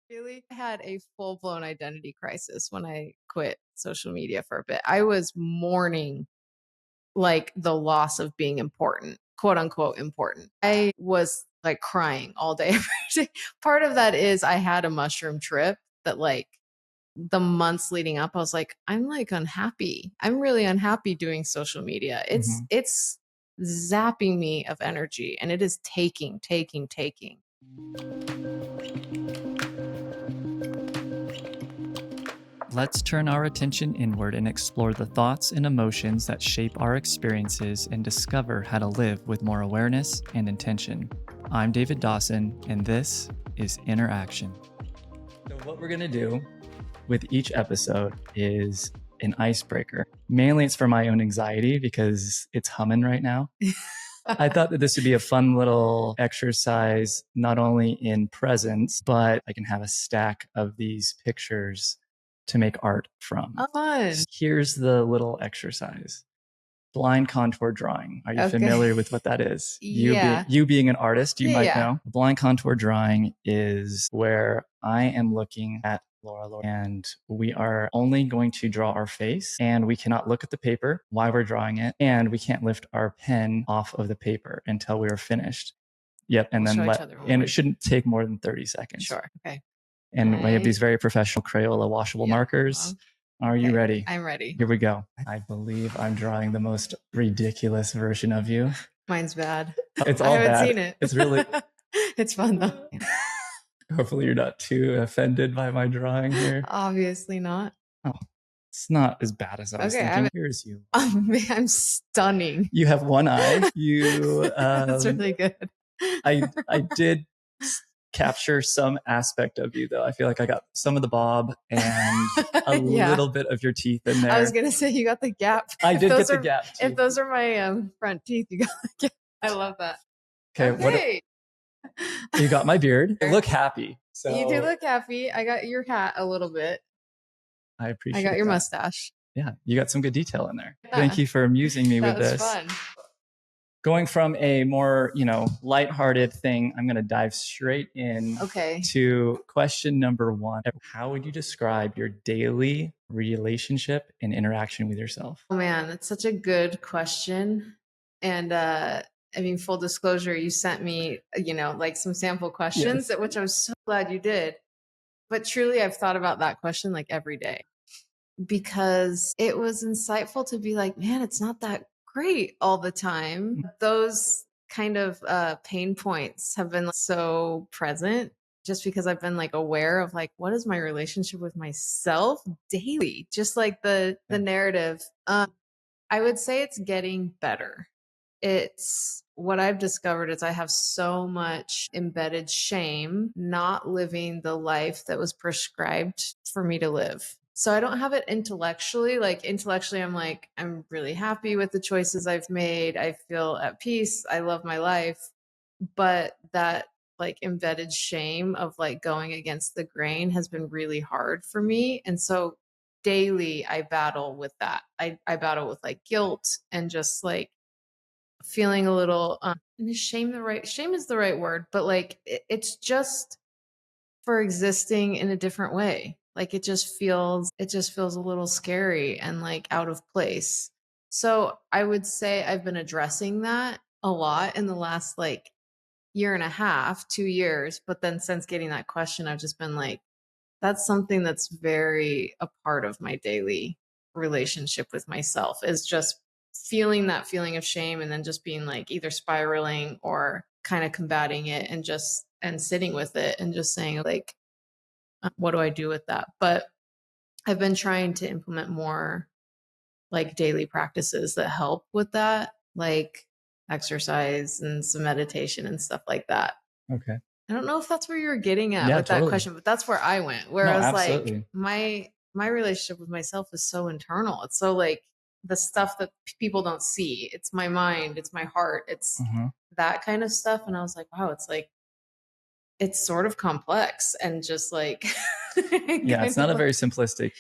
Really had a full-blown identity crisis when I quit social media for a bit. I was mourning like the loss of being important, quote unquote important. I was like crying all day, every day. Part of that is I had a mushroom trip that like the months leading up, I was like, I'm like unhappy. I'm really unhappy doing social media. It's Mhm. it's zapping me of energy and it is taking. Let's turn our attention inward and explore the thoughts and emotions that shape our experiences and discover how to live with more awareness and intention. I'm David Dawson, and this is Interaction. So, what we're going to do with each episode is an icebreaker. Mainly, it's for my own anxiety because it's humming right now. I thought that this would be a fun little exercise, not only in presence, but I can have a stack of these pictures to make art from. Fun. Here's the little exercise. Blind contour drawing. Are you Okay. familiar with what that is? Yeah. You being an artist, you might Yeah. know. A blind contour drawing is where I am looking at Laura, and we are only going to draw our face, and we cannot look at the paper while we're drawing it, and we can't lift our pen off of the paper until we are finished. Yep, and We'll then show each other. and it shouldn't take more than 30 seconds. Sure. Okay. And we have these very professional Crayola washable markers. Are you ready? I'm ready. Here we go. I believe I'm drawing the most ridiculous version of you. Mine's bad. It's all I haven't bad. seen it. It's really. It's fun though. Hopefully you're not too offended by my drawing here. Obviously not. Oh, it's not as bad as I was thinking. Here's you. I'm stunning. You have one eye. You. That's really good. I did capture some aspect of you though. I feel like I got some of the bob and a little bit of your teeth in there. I was gonna say you got the gap. I did get the gap teeth. If those are my front teeth, you got the gap. I love that. Okay. You got my beard. You look happy. So you do look happy. I got your hat a little bit. I appreciate it. I got your mustache. Yeah, you got some good detail in there. Yeah. Thank you for amusing me with this. That was fun. Going from a more, lighthearted thing, I'm going to dive straight in to question number 1. How would you describe your daily relationship and interaction with yourself? Oh man, that's such a good question. And full disclosure, you sent me, like some sample questions, which I was so glad you did. But truly, I've thought about that question like every day because it was insightful to be like, man, it's not that great all the time. Those kind of pain points have been so present just because I've been like aware of like, what is my relationship with myself daily? Just like the narrative. I would say it's getting better. It's what I've discovered is I have so much embedded shame not living the life that was prescribed for me to live. So I don't have it intellectually. Like intellectually, I'm like, I'm really happy with the choices I've made. I feel at peace. I love my life. But that like embedded shame of like going against the grain has been really hard for me. And so daily I battle with that. I battle with like guilt and just like feeling a little is shame is the right word, but like it's just for existing in a different way. Like it just feels a little scary and like out of place. So I would say I've been addressing that a lot in the last like year and a half, 2 years, but then since getting that question I've just been like, that's something that's very a part of my daily relationship with myself, is just feeling that feeling of shame and then just being like either spiraling or kind of combating it and sitting with it and just saying like, what do I do with that? But I've been trying to implement more like daily practices that help with that, like exercise and some meditation and stuff like that. Okay. I don't know if that's where you were getting at with that question, but that's where I went. Where I was like, my relationship with myself is so internal. It's so like the stuff that people don't see. It's my mind, it's my heart, it's that kind of stuff. And I was like, wow, it's like it's sort of complex and just like yeah, it's not a very simplistic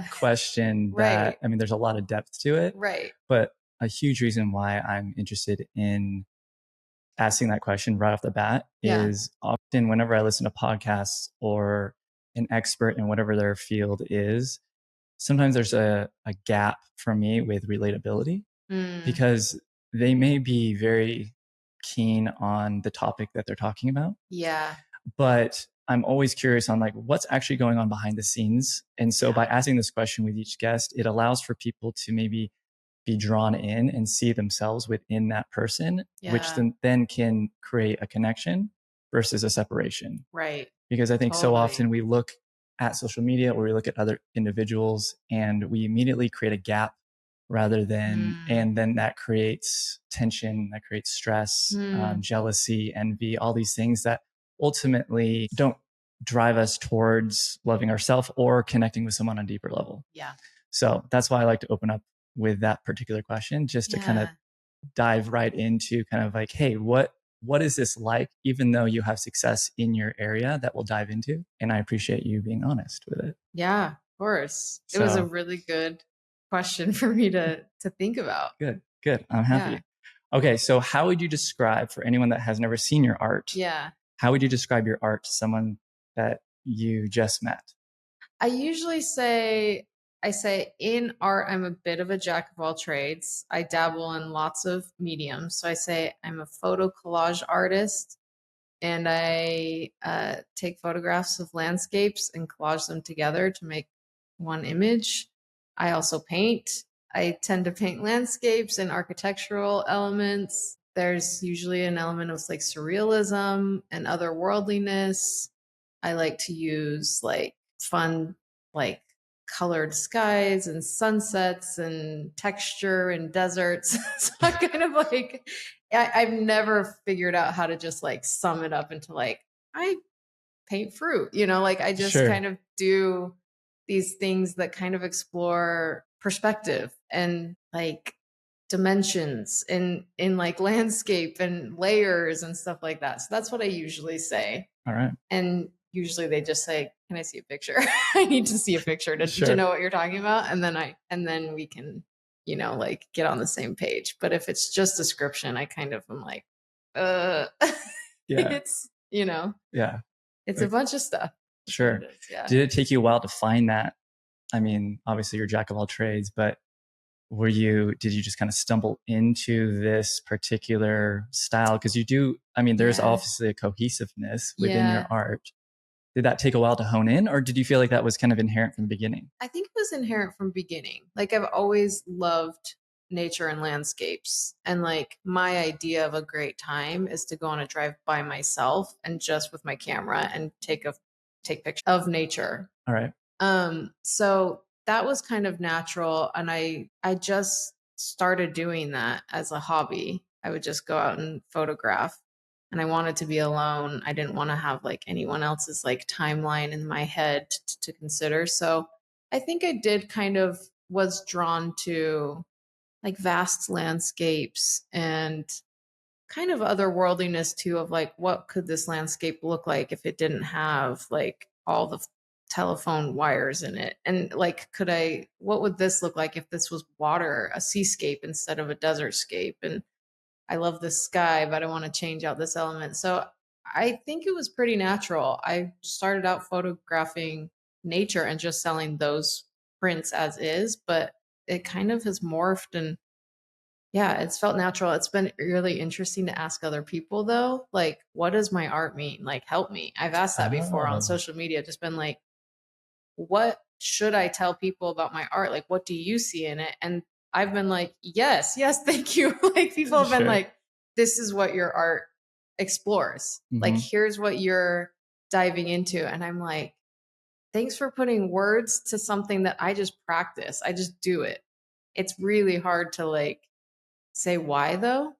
question that there's a lot of depth to it. Right. But a huge reason why I'm interested in asking that question right off the bat is often whenever I listen to podcasts or an expert in whatever their field is, sometimes there's a gap for me with relatability because they may be very keen on the topic that they're talking about. Yeah. But I'm always curious on like what's actually going on behind the scenes. And so by asking this question with each guest, it allows for people to maybe be drawn in and see themselves within that person, which then can create a connection versus a separation. Right. Because I think so often we look at social media or we look at other individuals and we immediately create a gap rather than, and then that creates tension, that creates stress, jealousy, envy, all these things that ultimately don't drive us towards loving ourselves or connecting with someone on a deeper level. Yeah. So that's why I like to open up with that particular question, just to kind of dive right into kind of like, hey, what is this like, even though you have success in your area that we'll dive into. And I appreciate you being honest with it. Yeah, of course. It was a really good question for me to think about. Good. I'm happy. Yeah. Okay. So how would you describe, for anyone that has never seen your art? Yeah. How would you describe your art to someone that you just met? I usually say, in art, I'm a bit of a jack of all trades. I dabble in lots of mediums. So I say I'm a photo collage artist, and I take photographs of landscapes and collage them together to make one image. I also paint. I tend to paint landscapes and architectural elements. There's usually an element of like surrealism and otherworldliness. I like to use like fun, like colored skies and sunsets and texture and deserts. So I kind of like, I've never figured out how to just like sum it up into like, I paint fruit, like I just kind of do these things that kind of explore perspective and like dimensions in like landscape and layers and stuff like that. So that's what I usually say. All right. And usually they just say, can I see a picture? I need to see a picture to know what you're talking about. And then we can, like get on the same page. But if it's just description, I kind of am like, it's, it's a bunch of stuff. Sure. Did it take you a while to find that? I mean, obviously you're a jack of all trades, but did you just kind of stumble into this particular style? Because there's obviously a cohesiveness within your art. Did that take a while to hone in, or did you feel like that was kind of inherent from the beginning? I think it was inherent from beginning. Like I've always loved nature and landscapes. And like my idea of a great time is to go on a drive by myself and just with my camera and take pictures of nature. All right. So that was kind of natural. And I just started doing that as a hobby. I would just go out and photograph, and I wanted to be alone. I didn't want to have like anyone else's like timeline in my head to consider. So I think I did kind of was drawn to like vast landscapes and kind of otherworldliness too, of like, what could this landscape look like if it didn't have like all the telephone wires in it? And like, what would this look like if this was water, a seascape instead of a desert scape? And I love the sky, but I want to change out this element. So I think it was pretty natural. I started out photographing nature and just selling those prints as is, but it kind of has morphed, and it's felt natural. It's been really interesting to ask other people though, like, what does my art mean? Like, help me. I've asked that before on social media, just been like, what should I tell people about my art? Like, what do you see in it? And I've been like, yes, thank you. Like people have been like, this is what your art explores. Like, here's what you're diving into. And I'm like, thanks for putting words to something that I just practice. I just do it. It's really hard to like say why though.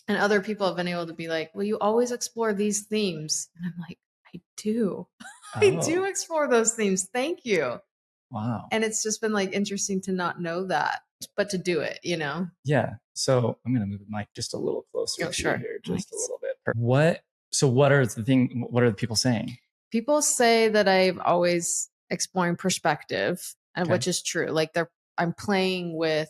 And other people have been able to be like, well, you always explore these themes. And I'm like, I do. I do explore those themes. Thank you. Wow. And it's just been like interesting to not know that, but to do it, Yeah. So I'm going to move the mic just a little closer to you here, just a little bit. What are the people saying? People say that I'm always exploring perspective, and which is true. Like I'm playing with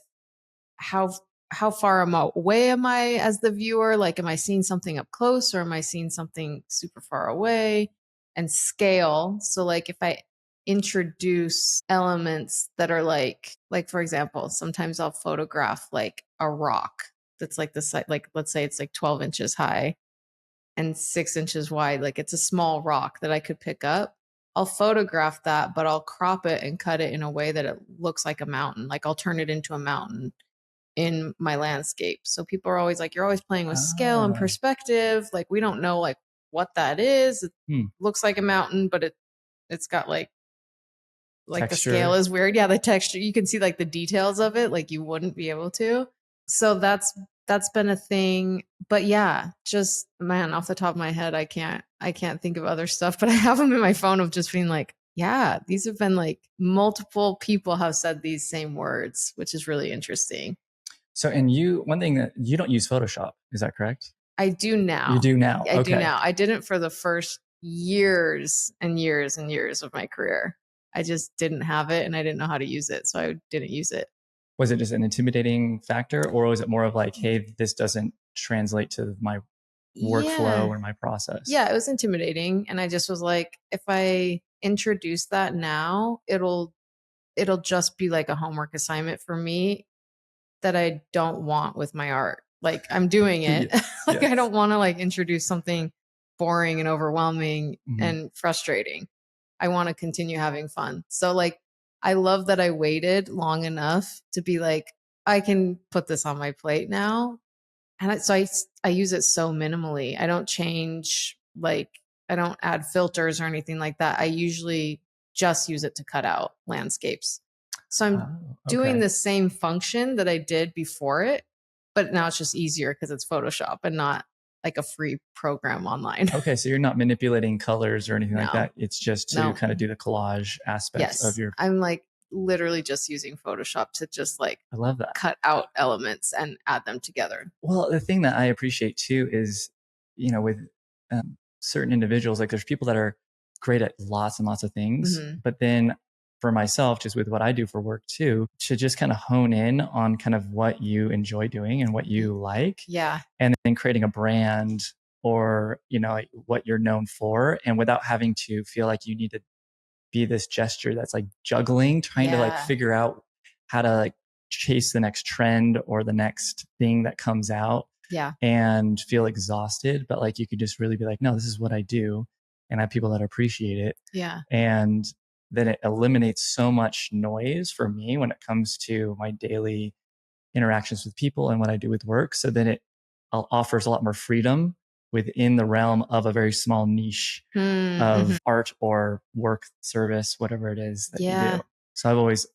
how how far away am I as the viewer? Like, am I seeing something up close or am I seeing something super far away? And scale. So like if I introduce elements that are like for example, sometimes I'll photograph like a rock that's like the site, like let's say it's like 12 inches high and 6 inches wide. Like it's a small rock that I could pick up. I'll photograph that, but I'll crop it and cut it in a way that it looks like a mountain. Like I'll turn it into a mountain in my landscape. So people are always like, you're always playing with scale and perspective. Like we don't know like what that is. It looks like a mountain, but it's got like texture. The scale is weird. Yeah, the texture. You can see like the details of it, like you wouldn't be able to. So that's been a thing. But yeah, just man, off the top of my head, I can't think of other stuff, but I have them in my phone of just being like, yeah, these have been like multiple people have said these same words, which is really interesting. So, one thing that you don't use Photoshop, is that correct? I do now. You do now. I do now. I didn't for the first years and years and years of my career. I just didn't have it and I didn't know how to use it. So I didn't use it. Was it just an intimidating factor or was it more of like, hey, this doesn't translate to my workflow or my process? Yeah, it was intimidating. And I just was like, if I introduce that now, it'll just be like a homework assignment for me that I don't want with my art. Like I'm doing it. Like I don't want to like introduce something boring and overwhelming and frustrating. I want to continue having fun. So like I love that I waited long enough to be like, I can put this on my plate now. And so I use it so minimally. I don't change, like I don't add filters or anything like that. I usually just use it to cut out landscapes. So I'm doing the same function that I did before it, but now it's just easier because it's Photoshop and not like a free program online. Okay, so you're not manipulating colors or anything like that. It's just to kind of do the collage aspects of your... I'm like literally just using Photoshop to just like I love that. Cut out elements and add them together. Well, the thing that I appreciate too is, with certain individuals, like there's people that are great at lots and lots of things, but then for myself, just with what I do for work too, to just kind of hone in on kind of what you enjoy doing and what you like. Yeah. And then creating a brand or, like what you're known for, and without having to feel like you need to be this gesture that's like juggling, trying to like figure out how to like chase the next trend or the next thing that comes out. Yeah. And feel exhausted. But like you could just really be like, no, this is what I do. And I have people that appreciate it. Yeah. And then it eliminates so much noise for me when it comes to my daily interactions with people and what I do with work. So then it offers a lot more freedom within the realm of a very small niche of art or work, service, whatever it is that you do. So I've always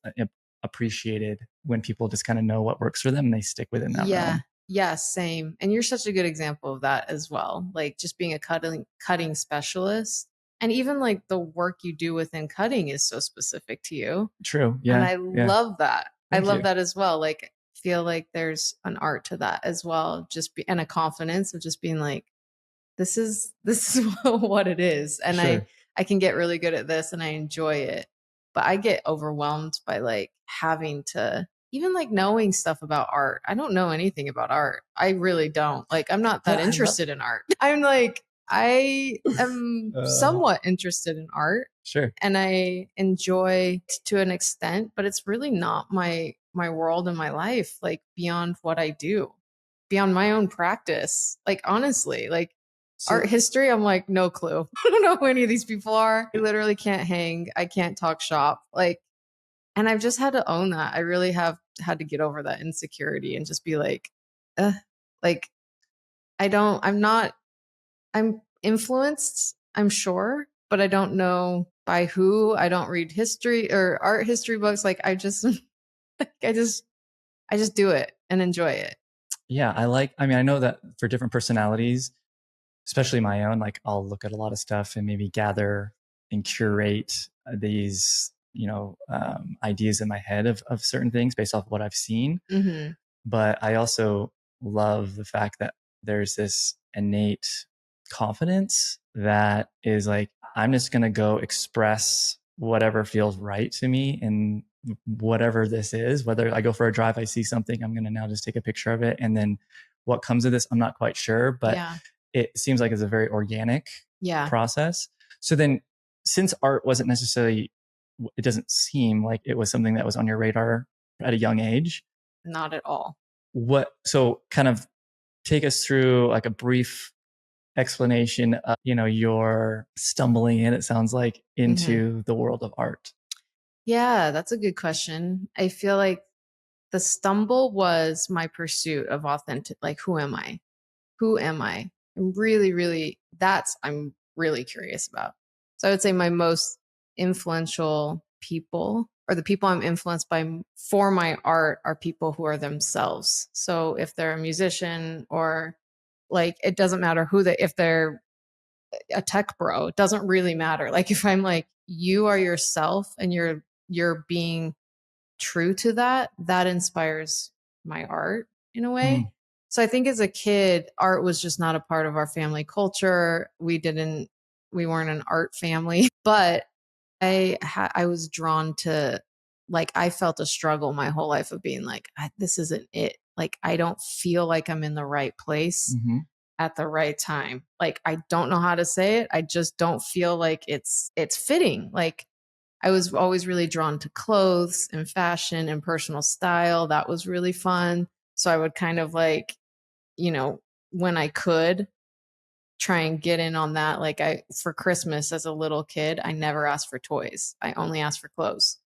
appreciated when people just kind of know what works for them and they stick within that realm. Yeah, same. And you're such a good example of that as well. Like just being a cutting specialist. And even like the work you do within cutting is so specific to you. True. Yeah. And I love that. I love that as well. Like feel like there's an art to that as well. And a confidence of just being like, this is what it is. And I can get really good at this and I enjoy it. But I get overwhelmed by like having to even like knowing stuff about art. I don't know anything about art. I really don't. Like I'm not that interested in art. I'm like, I am somewhat interested in art. Sure. And I enjoy to an extent, but it's really not my world and my life, like beyond what I do, beyond my own practice. Like honestly, like art history, I'm like, no clue. I don't know who any of these people are. I literally can't hang. I can't talk shop. Like, and I've just had to own that. I really have had to get over that insecurity and just be like, like, I'm influenced, I'm sure, but I don't know by who. I don't read history or art history books. Like I just do it and enjoy it. Yeah. I know that for different personalities, especially my own, like I'll look at a lot of stuff and maybe gather and curate these, ideas in my head of certain things based off what I've seen. But I also love the fact that there's this innate confidence that is like, I'm just going to go express whatever feels right to me in whatever this is, whether I go for a drive, I see something, I'm going to now just take a picture of it. And then what comes of this, I'm not quite sure, but Yeah. it seems like it's a very organic Yeah. process. So then, since art wasn't necessarily, it doesn't seem like it was something that was on your radar at a young age. Not at all. So kind of take us through like a brief explanation of, your stumbling in, it sounds like, into the world of art. Yeah, that's a good question. I feel like the stumble was my pursuit of authentic, like, who am I? Who am I? I'm really curious about. So I would say my most influential people, or the people I'm influenced by for my art, are people who are themselves. So if they're a musician, or like, it doesn't matter if they're a tech bro, it doesn't really matter. Like, if I'm like, you are yourself and you're being true to that, that inspires my art in a way. So I think as a kid, art was just not a part of our family culture. We weren't an art family, but I was drawn to, like, I felt a struggle my whole life of being like, this isn't it. Like, I don't feel like I'm in the right place at the right time. Like, I don't know how to say it. I just don't feel like it's fitting. Like, I was always really drawn to clothes and fashion and personal style. That was really fun. So I would kind of like, when I could, try and get in on that. Like, for Christmas as a little kid, I never asked for toys. I only asked for clothes.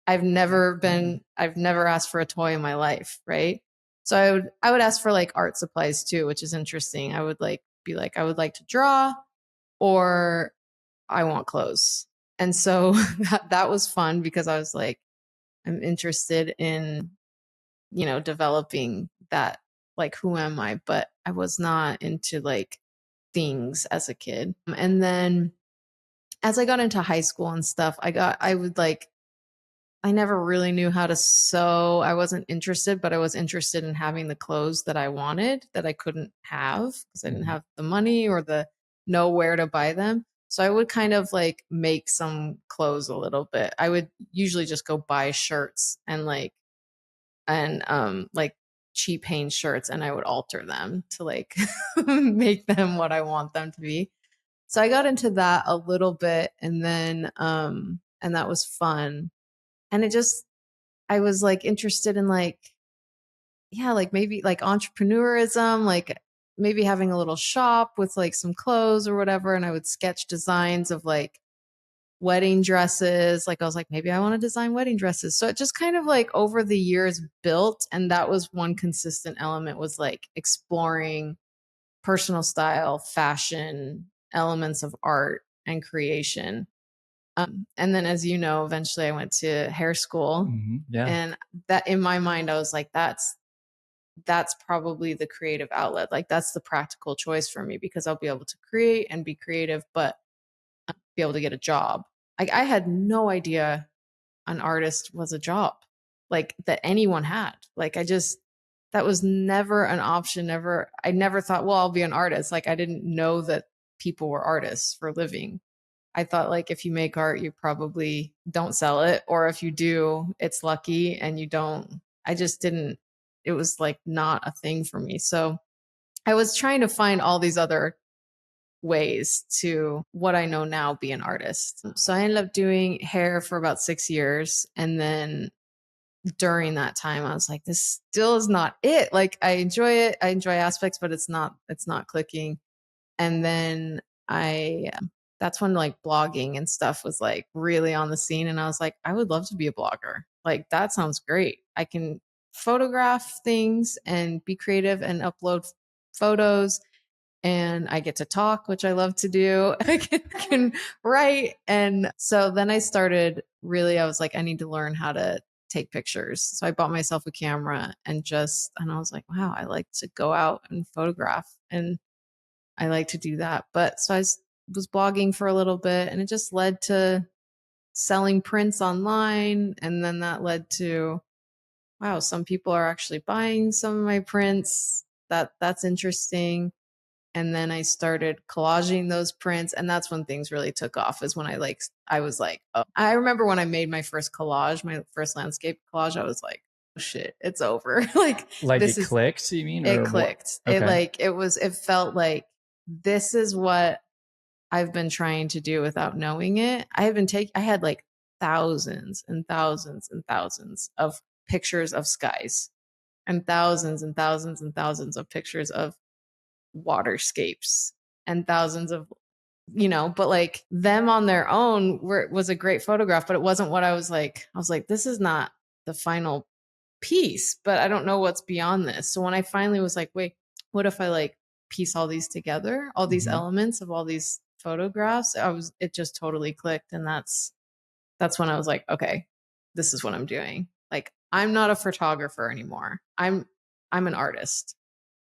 I've never asked for a toy in my life, right? So I would ask for like art supplies too, which is interesting. I would like be like, I would like to draw, or I want clothes. And so that was fun, because I was like, I'm interested in, developing that, like, who am I? But I was not into like things as a kid. And then as I got into high school and stuff, I never really knew how to sew. I wasn't interested, but I was interested in having the clothes that I wanted that I couldn't have because I didn't have the money or the know where to buy them. So I would kind of like make some clothes a little bit. I would usually just go buy shirts and cheap Hanes shirts, and I would alter them to like make them what I want them to be. So I got into that a little bit, and that was fun. And I was like interested in like, yeah, like maybe like entrepreneurism, like maybe having a little shop with like some clothes or whatever. And I would sketch designs of like wedding dresses. Like, I was like, maybe I want to design wedding dresses. So it just kind of like over the years built. And that was one consistent element, was like exploring personal style, fashion, elements of art and creation. And then, as you know, eventually I went to hair school. Yeah. And that, in my mind, I was like, that's probably the creative outlet. Like, that's the practical choice for me, because I'll be able to create and be creative, but be able to get a job. Like, I had no idea an artist was a job, like, that anyone had. Like, that was never an option. I never thought, well, I'll be an artist. Like, I didn't know that people were artists for a living. I thought, like, if you make art, you probably don't sell it. Or if you do, it's lucky and you don't. I just didn't, it was like not a thing for me. So I was trying to find all these other ways to, what I know now, be an artist. So I ended up doing hair for about 6 years. And then during that time, I was like, this still is not it. Like, I enjoy it. I enjoy aspects, but it's not clicking. And then that's when like blogging and stuff was like really on the scene. And I was like, I would love to be a blogger. Like, that sounds great. I can photograph things and be creative and upload photos, and I get to talk, which I love to do. I can write. And so then I I was like, I need to learn how to take pictures. So I bought myself a camera, and I was like, wow, I like to go out and photograph, and I like to do that. But so was blogging for a little bit, and it just led to selling prints online. And then that led to, wow, some people are actually buying some of my prints. That's interesting. And then I started collaging those prints. And that's when things really took off, is when I was like, oh, I remember when I made my first collage, my first landscape collage, I was like, oh shit, it's over. Like It clicked, you mean? It Or clicked. Okay. It felt like this is what I've been trying to do without knowing it. I had like thousands and thousands and thousands of pictures of skies, and thousands and thousands and thousands of pictures of waterscapes, and thousands of, but like them on their own was a great photograph, but it wasn't what I was like, this is not the final piece, but I don't know what's beyond this. So when I finally was like, wait, what if I like piece all these together, all these elements of all these photographs, it just totally clicked. And that's when I was like, okay, this is what I'm doing. Like, I'm not a photographer anymore. I'm an artist.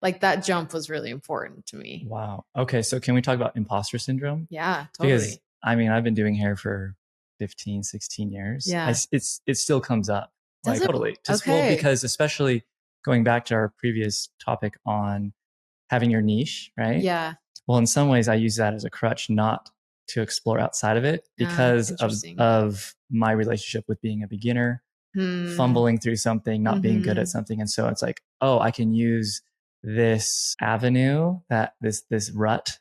Like, that jump was really important to me. Wow. Okay. So can we talk about imposter syndrome? Yeah, totally. Because I've been doing hair for 15, 16 years. Yeah. It still comes up. Does it? Totally. Okay. Well, because especially going back to our previous topic on having your niche, right? Yeah. Well, in some ways I use that as a crutch not to explore outside of it because of my relationship with being a beginner, fumbling through something, not being good at something. And so it's like, oh, I can use this avenue, that this rut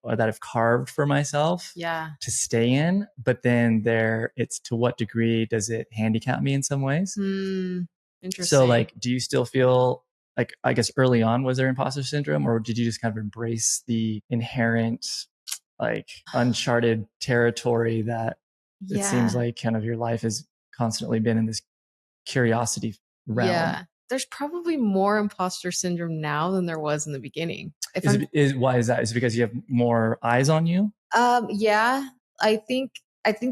that I've carved for myself to stay in. But then it's to what degree does it handicap me in some ways? Interesting. So like, do you still feel like, I guess early on, was there imposter syndrome, or did you just kind of embrace the inherent like uncharted territory that it seems like kind of your life has constantly been in this curiosity realm? Yeah. There's probably more imposter syndrome now than there was in the beginning. Why is that? Is it because you have more eyes on you? Yeah, I think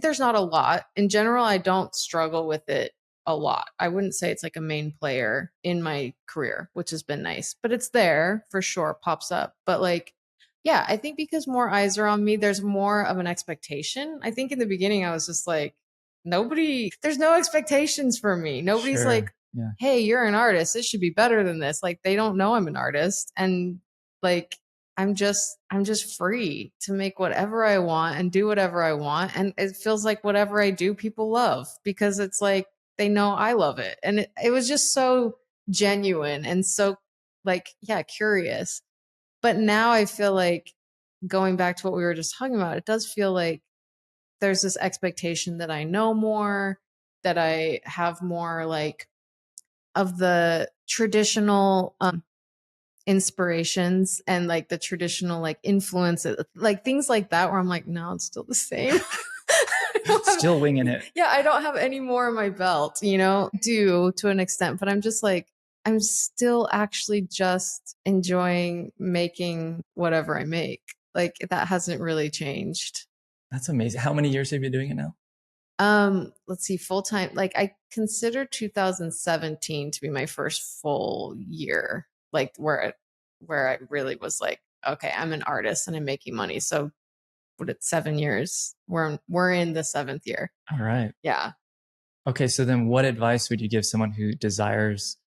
there's not a lot. In general, I don't struggle with it a lot. I wouldn't say it's like a main player in my career, which has been nice, but it's there for sure, pops up. But like, yeah, I think because more eyes are on me, there's more of an expectation. I think in the beginning I was just like, there's no expectations for me. Nobody's like, hey, you're an artist, it should be better than this. Like, they don't know I'm an artist. And like, I'm just free to make whatever I want and do whatever I want. And it feels like whatever I do, people love, because it's like, they know I love it. And it was just so genuine and so like, yeah, curious. But now I feel like, going back to what we were just talking about, it does feel like there's this expectation that I know more, that I have more like of the traditional inspirations and like the traditional like influences, like things like that, where I'm like, no, it's still the same. Still winging it. Yeah, I don't have any more in my belt, do to an extent, but I'm just like, I'm still actually just enjoying making whatever I make. Like, that hasn't really changed. That's amazing. How many years have you been doing it now? Let's see, full time. Like, I consider 2017 to be my first full year, like where I really was like, okay, I'm an artist and I'm making money. So what, it's 7 years. We're in the 7th year. All right. Yeah. Okay. So then what advice would you give someone who desires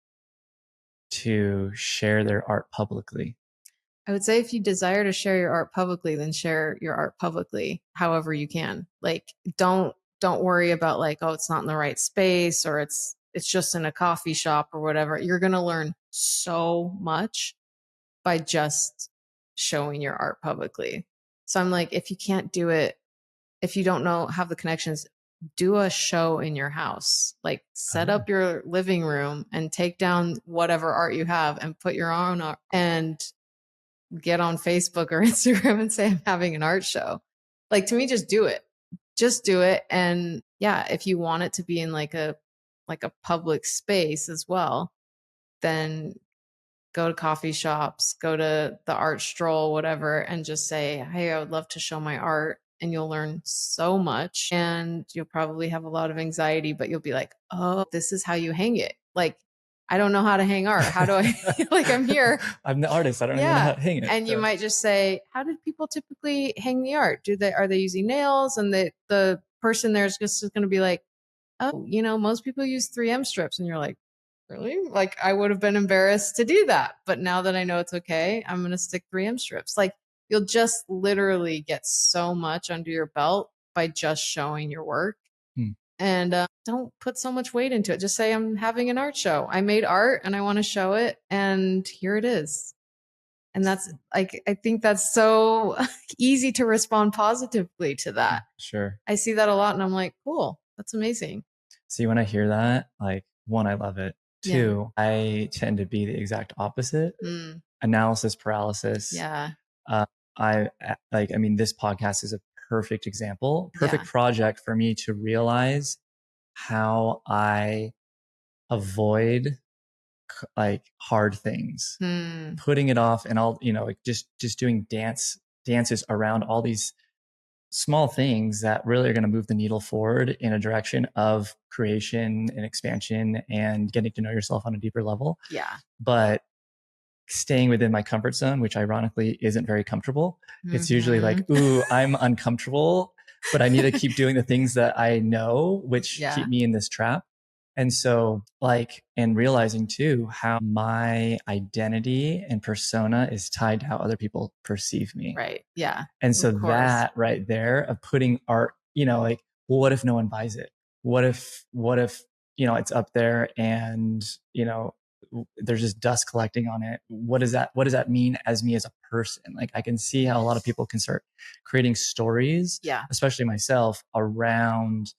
to share their art publicly? I would say, if you desire to share your art publicly, then share your art publicly however you can. Like, don't worry about like, oh, it's not in the right space, or it's just in a coffee shop or whatever. You're going to learn so much by just showing your art publicly. So I'm like, if you can't do it, if you don't have the connections, do a show in your house. Like, set up your living room and take down whatever art you have and put your own art, and get on Facebook or Instagram and say, I'm having an art show. Like, to me, just do it. Just do it. And yeah, if you want it to be in like a public space as well, then go to coffee shops, go to the art stroll, whatever, and just say, hey, I would love to show my art. And you'll learn so much, and you'll probably have a lot of anxiety, but you'll be like, oh, this is how you hang it. Like, I don't know how to hang art. How do I, like, I'm here. I'm the artist. I don't even know how to hang it. And you might just say, how do people typically hang the art? Are they using nails? And the person there is just going to be like, oh, most people use 3M strips. And you're like, really? Like, I would have been embarrassed to do that. But now that I know it's okay, I'm going to stick 3M strips. Like, you'll just literally get so much under your belt by just showing your work. Hmm. And don't put so much weight into it. Just say, I'm having an art show. I made art and I want to show it. And here it is. And that's like, I think that's so easy to respond positively to that. Sure. I see that a lot and I'm like, cool, that's amazing. See, when I hear that, like, one, I love it. Yeah. Two, I tend to be the exact opposite. Analysis paralysis. Yeah. I mean, this podcast is a perfect example, perfect Yeah. project for me to realize how I avoid like hard things, putting it off, and all, like just doing dances around all these small things that really are going to move the needle forward in a direction of creation and expansion and getting to know yourself on a deeper level. Yeah. But staying within my comfort zone, which ironically isn't very comfortable. It's usually like, ooh, I'm uncomfortable, but I need to keep doing the things that I know, which keep me in this trap. And so and realizing too, how my identity and persona is tied to how other people perceive me. Right. Yeah. And so that right there of putting art, like, well, what if no one buys it? What if, it's up there and, there's just dust collecting on it. What does that mean as me as a person? Like, I can see how a lot of people can start creating stories, especially myself, around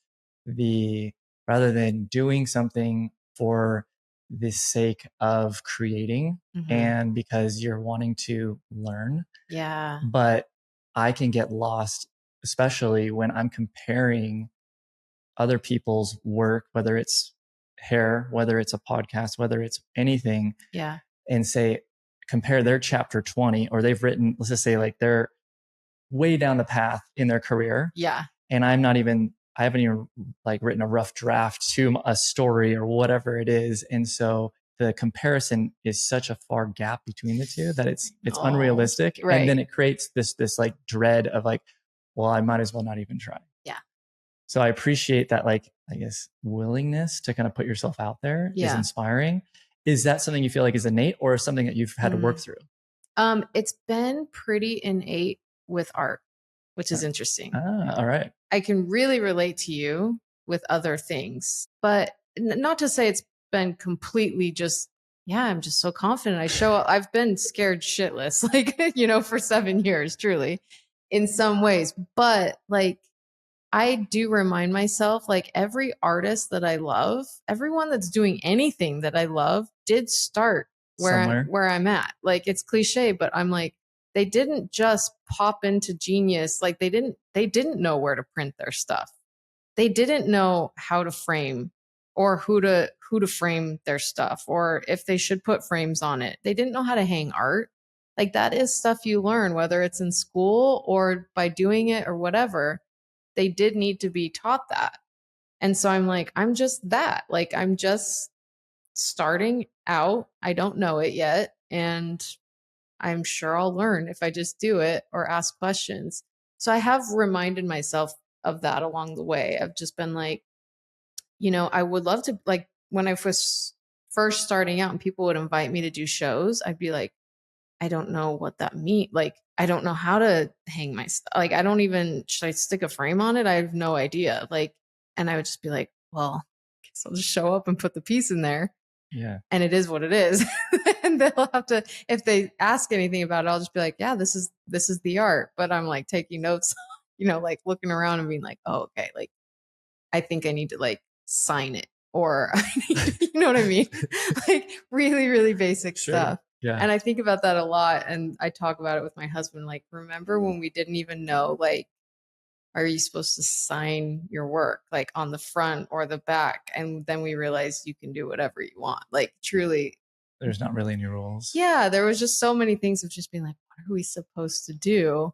rather than doing something for the sake of creating and because you're wanting to learn. Yeah. But I can get lost, especially when I'm comparing other people's work, whether it's hair, whether it's a podcast, whether it's anything. Yeah. And compare their chapter 20, or they've written, let's just say like they're way down the path in their career. Yeah. And I haven't even like written a rough draft to a story or whatever it is. And so the comparison is such a far gap between the two that it's unrealistic. Right. And then it creates this like dread of like, well, I might as well not even try. Yeah. So I appreciate that, like, I guess, willingness to kind of put yourself out there is inspiring. Is that something you feel like is innate or something that you've had to work through? It's been pretty innate with art, which is interesting. All right. I can really relate to you with other things, but not to say it's been completely just, I'm just so confident. I've been scared shitless, like, for 7 years, truly, in some ways. But like, I do remind myself, like, every artist that I love, everyone that's doing anything that I love did start where I'm at. Like, it's cliche, but I'm like, they didn't just pop into genius. Like, they didn't know where to print their stuff. They didn't know how to frame or who to frame their stuff, or if they should put frames on it. They didn't know how to hang art. Like, that is stuff you learn, whether it's in school or by doing it or whatever. They did need to be taught that. And so I'm like, I'm just that. Like, I'm just starting out. I don't know it yet. And I'm sure I'll learn if I just do it or ask questions. So I have reminded myself of that along the way. I've just been like, I would love to, like, when I was first starting out and people would invite me to do shows, I'd be like, I don't know what that means. Like, I don't know how to hang my stuff. Like, should I stick a frame on it? I have no idea. Like, and I would just be like, well, I guess I'll just show up and put the piece in there. Yeah. And it is what it is. And they'll have to, if they ask anything about it, I'll just be like, yeah, this is the art. But I'm like taking notes, like looking around and being like, oh, okay. Like, I think I need to like sign it, or I need to, you know what I mean? Like, really, really basic stuff. Yeah. And I think about that a lot. And I talk about it with my husband. Like, remember when we didn't even know, like, are you supposed to sign your work like on the front or the back? And then we realized you can do whatever you want. Like, truly. There's not really any rules. Yeah. There was just so many things of just being like, what are we supposed to do?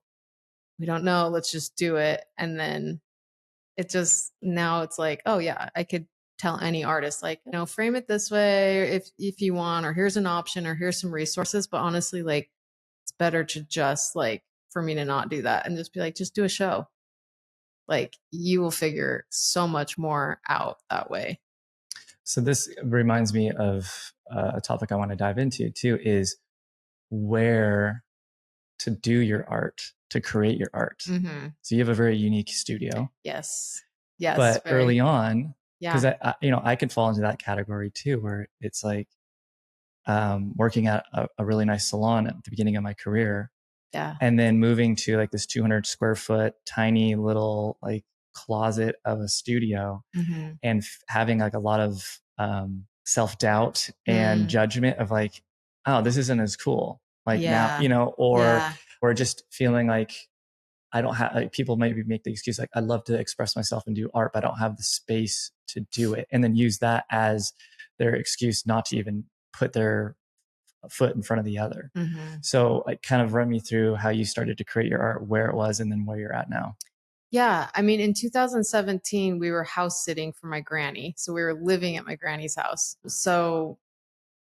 We don't know. Let's just do it. And then now it's like, oh yeah, I could tell any artist, like, frame it this way if you want, or here's an option, or here's some resources. But honestly, like, it's better to just, like, for me to not do that and just be like, just do a show. Like, you will figure so much more out that way. So this reminds me of a topic I want to dive into too, is where to do your art, to create your art. Mm-hmm. So you have a very unique studio. Yes. Yes. But very. early on, Yeah. because I could fall into that category too, where it's like working at a really nice salon at the beginning of my career. Yeah. And then moving to like this 200 square foot tiny little like closet of a studio, Mm-hmm. and having like a lot of self-doubt and judgment of like, oh, this isn't as cool. Like now, or just feeling like I don't have, like, people maybe make the excuse like, I'd love to express myself and do art, but I don't have the space to do it. And then use that as their excuse not to even put their foot in front of the other. Mm-hmm. So like kind of run me through how you started to create your art, where it was, and then where you're at now. Yeah. I mean, in 2017, we were house sitting for my granny. So we were living at my granny's house. So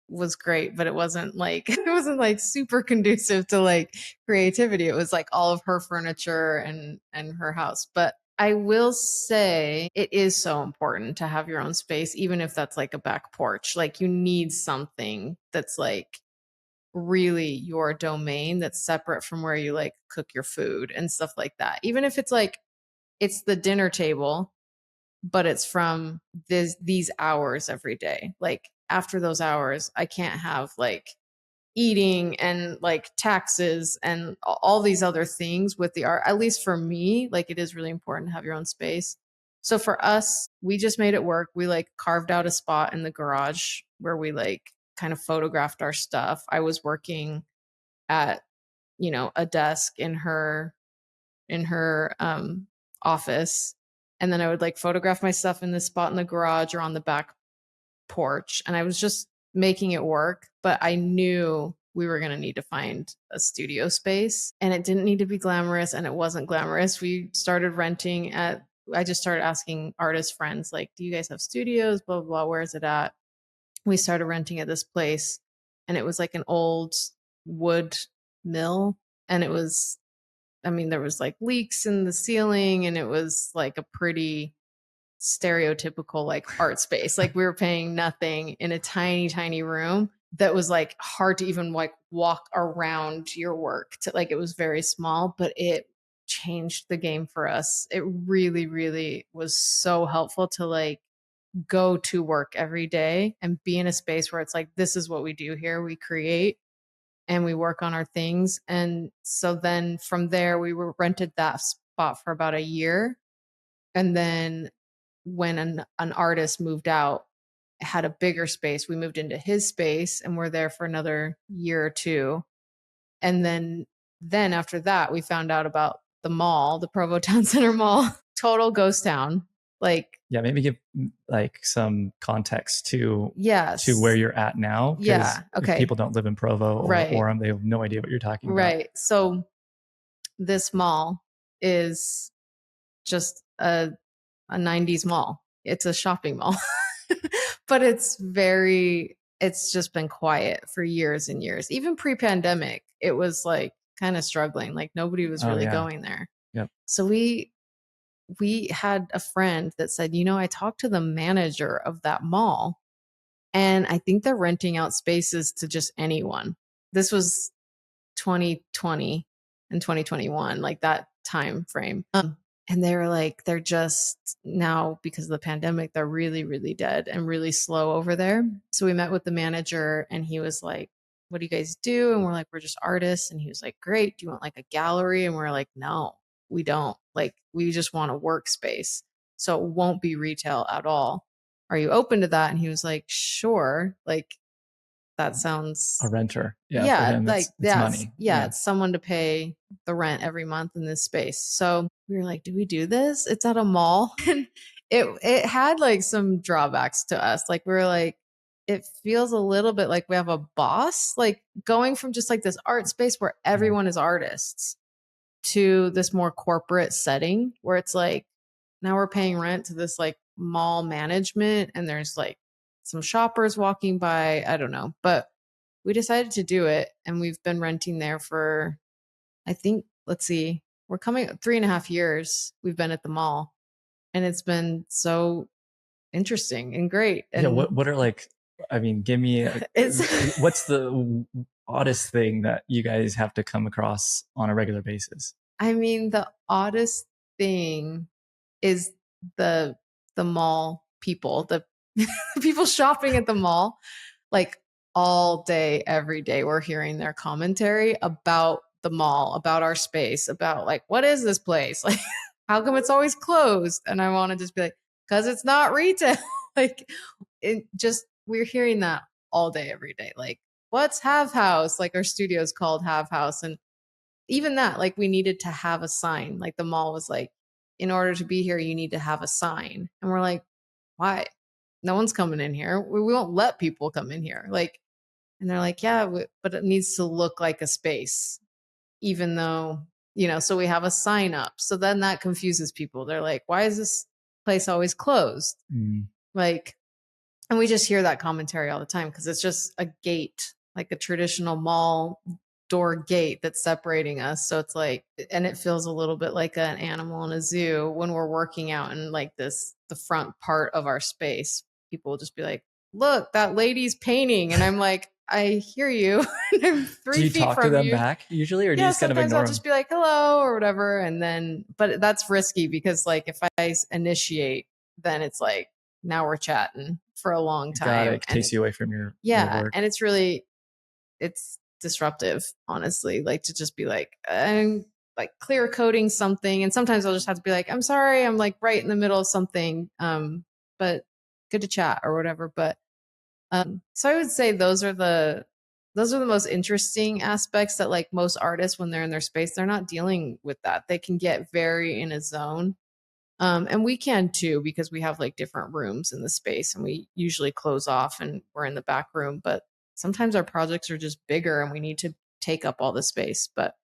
was great, but it wasn't like super conducive to like creativity. It was like all of her furniture and her house. But I will say it is so important to have your own space, even if that's like a back porch. Like you need something that's like really your domain, that's separate from where you like cook your food and stuff like that. Even if it's like it's the dinner table, but it's from these hours every day. Like after those hours, I can't have like eating and like taxes and all these other things with the art. At least for me, like it is really important to have your own space. So for us, we just made it work. We like carved out a spot in the garage where we like kind of photographed our stuff. I was working at, a desk in her office, and then I would like photograph my stuff in this spot in the garage or on the back porch, and I was just making it work. But I knew we were going to need to find a studio space, and it didn't need to be glamorous, and it wasn't glamorous. I just started asking artist friends, like, do you guys have studios, blah blah blah, where is it at? We started renting at this place, and it was like an old wood mill, and there was like leaks in the ceiling, and it was like a pretty stereotypical like art space. Like we were paying nothing in a tiny, tiny room that was like hard to even like walk around your work to, like, it was very small, but it changed the game for us. It really, really was so helpful to like go to work every day and be in a space where it's like, this is what we do here. We create and we work on our things. And so then from there, we were rented that spot for about a year. And then when an artist moved out, had a bigger space, we moved into his space and we're there for another year or two. And then after that, we found out about the mall, the Provo Town Center Mall, total ghost town. Like, yeah, maybe give like some context to yes, to where you're at now. Yeah. Okay. If people don't live in Provo or Right. Orem, they have no idea what you're talking about. Right. So this mall is just a 90s mall. It's a shopping mall, but it's just been quiet for years and years. Even pre-pandemic, it was like kind of struggling. Like nobody was really going there. Yep. So we had a friend that said, I talked to the manager of that mall, and I think they're renting out spaces to just anyone. This was 2020 and 2021, like that time frame. And they were like, they're just now, because of the pandemic, they're really, really dead and really slow over there. So we met with the manager and he was like, what do you guys do? And we're like, we're just artists. And he was like, great. Do you want like a gallery? And we're like, no, we don't. Like, we just want a workspace. So it won't be retail at all. Are you open to that? And he was like, sure. Like, that sounds a renter. Yeah, for him, like it's money. Yeah, it's someone to pay the rent every month in this space. So we were like, do we do this? It's at a mall. And it had like some drawbacks to us. Like we were like, it feels a little bit like we have a boss, like going from just like this art space where everyone is artists to this more corporate setting where it's like, now we're paying rent to this like mall management, and there's like some shoppers walking by. I don't know, but we decided to do it, and we've been renting there for, I think, let's see, we're coming 3.5 years. We've been at the mall, and it's been so interesting and great. Yeah. And What are like, I mean, give me, it's, what's the oddest thing that you guys have to come across on a regular basis? I mean, the oddest thing is the the mall people, the people shopping at the mall, like all day, every day, we're hearing their commentary about the mall, about our space, about like, what is this place? Like, how come it's always closed? And I want to just be like, because it's not retail. Like, it just, we're hearing that all day, every day. Like, what's Have House? Like, our studio is called Have House. And even that, like, we needed to have a sign. Like, the mall was like, in order to be here, you need to have a sign. And we're like, why? No one's coming in here. We won't let people come in here. Like, and they're like, yeah, but it needs to look like a space, even though, so we have a sign up. So then that confuses people. They're like, why is this place always closed? Mm. Like, and we just hear that commentary all the time because it's just a gate, like a traditional mall door gate that's separating us. So it's like, and it feels a little bit like an animal in a zoo when we're working out in like the front part of our space. People will just be like, look, that lady's painting. And I'm like, I hear you. And I'm Do 3 you feet talk to from them you. back usually, or do you Yeah, just kind of sometimes ignore I'll them? just be like, hello or whatever. And then, but that's risky because like if I initiate, then it's like, now we're chatting for a long Got time. it. And Takes you away from your yeah, work. and it's disruptive, honestly, like to just be like, I'm like clear coding something. And sometimes I'll just have to be like, I'm sorry, I'm like right in the middle of something. But good to chat or whatever. But so I would say those are the most interesting aspects that like most artists when they're in their space, they're not dealing with that. They can get very in a zone. And we can too, because we have like different rooms in the space and we usually close off and we're in the back room. But sometimes our projects are just bigger and we need to take up all the space. But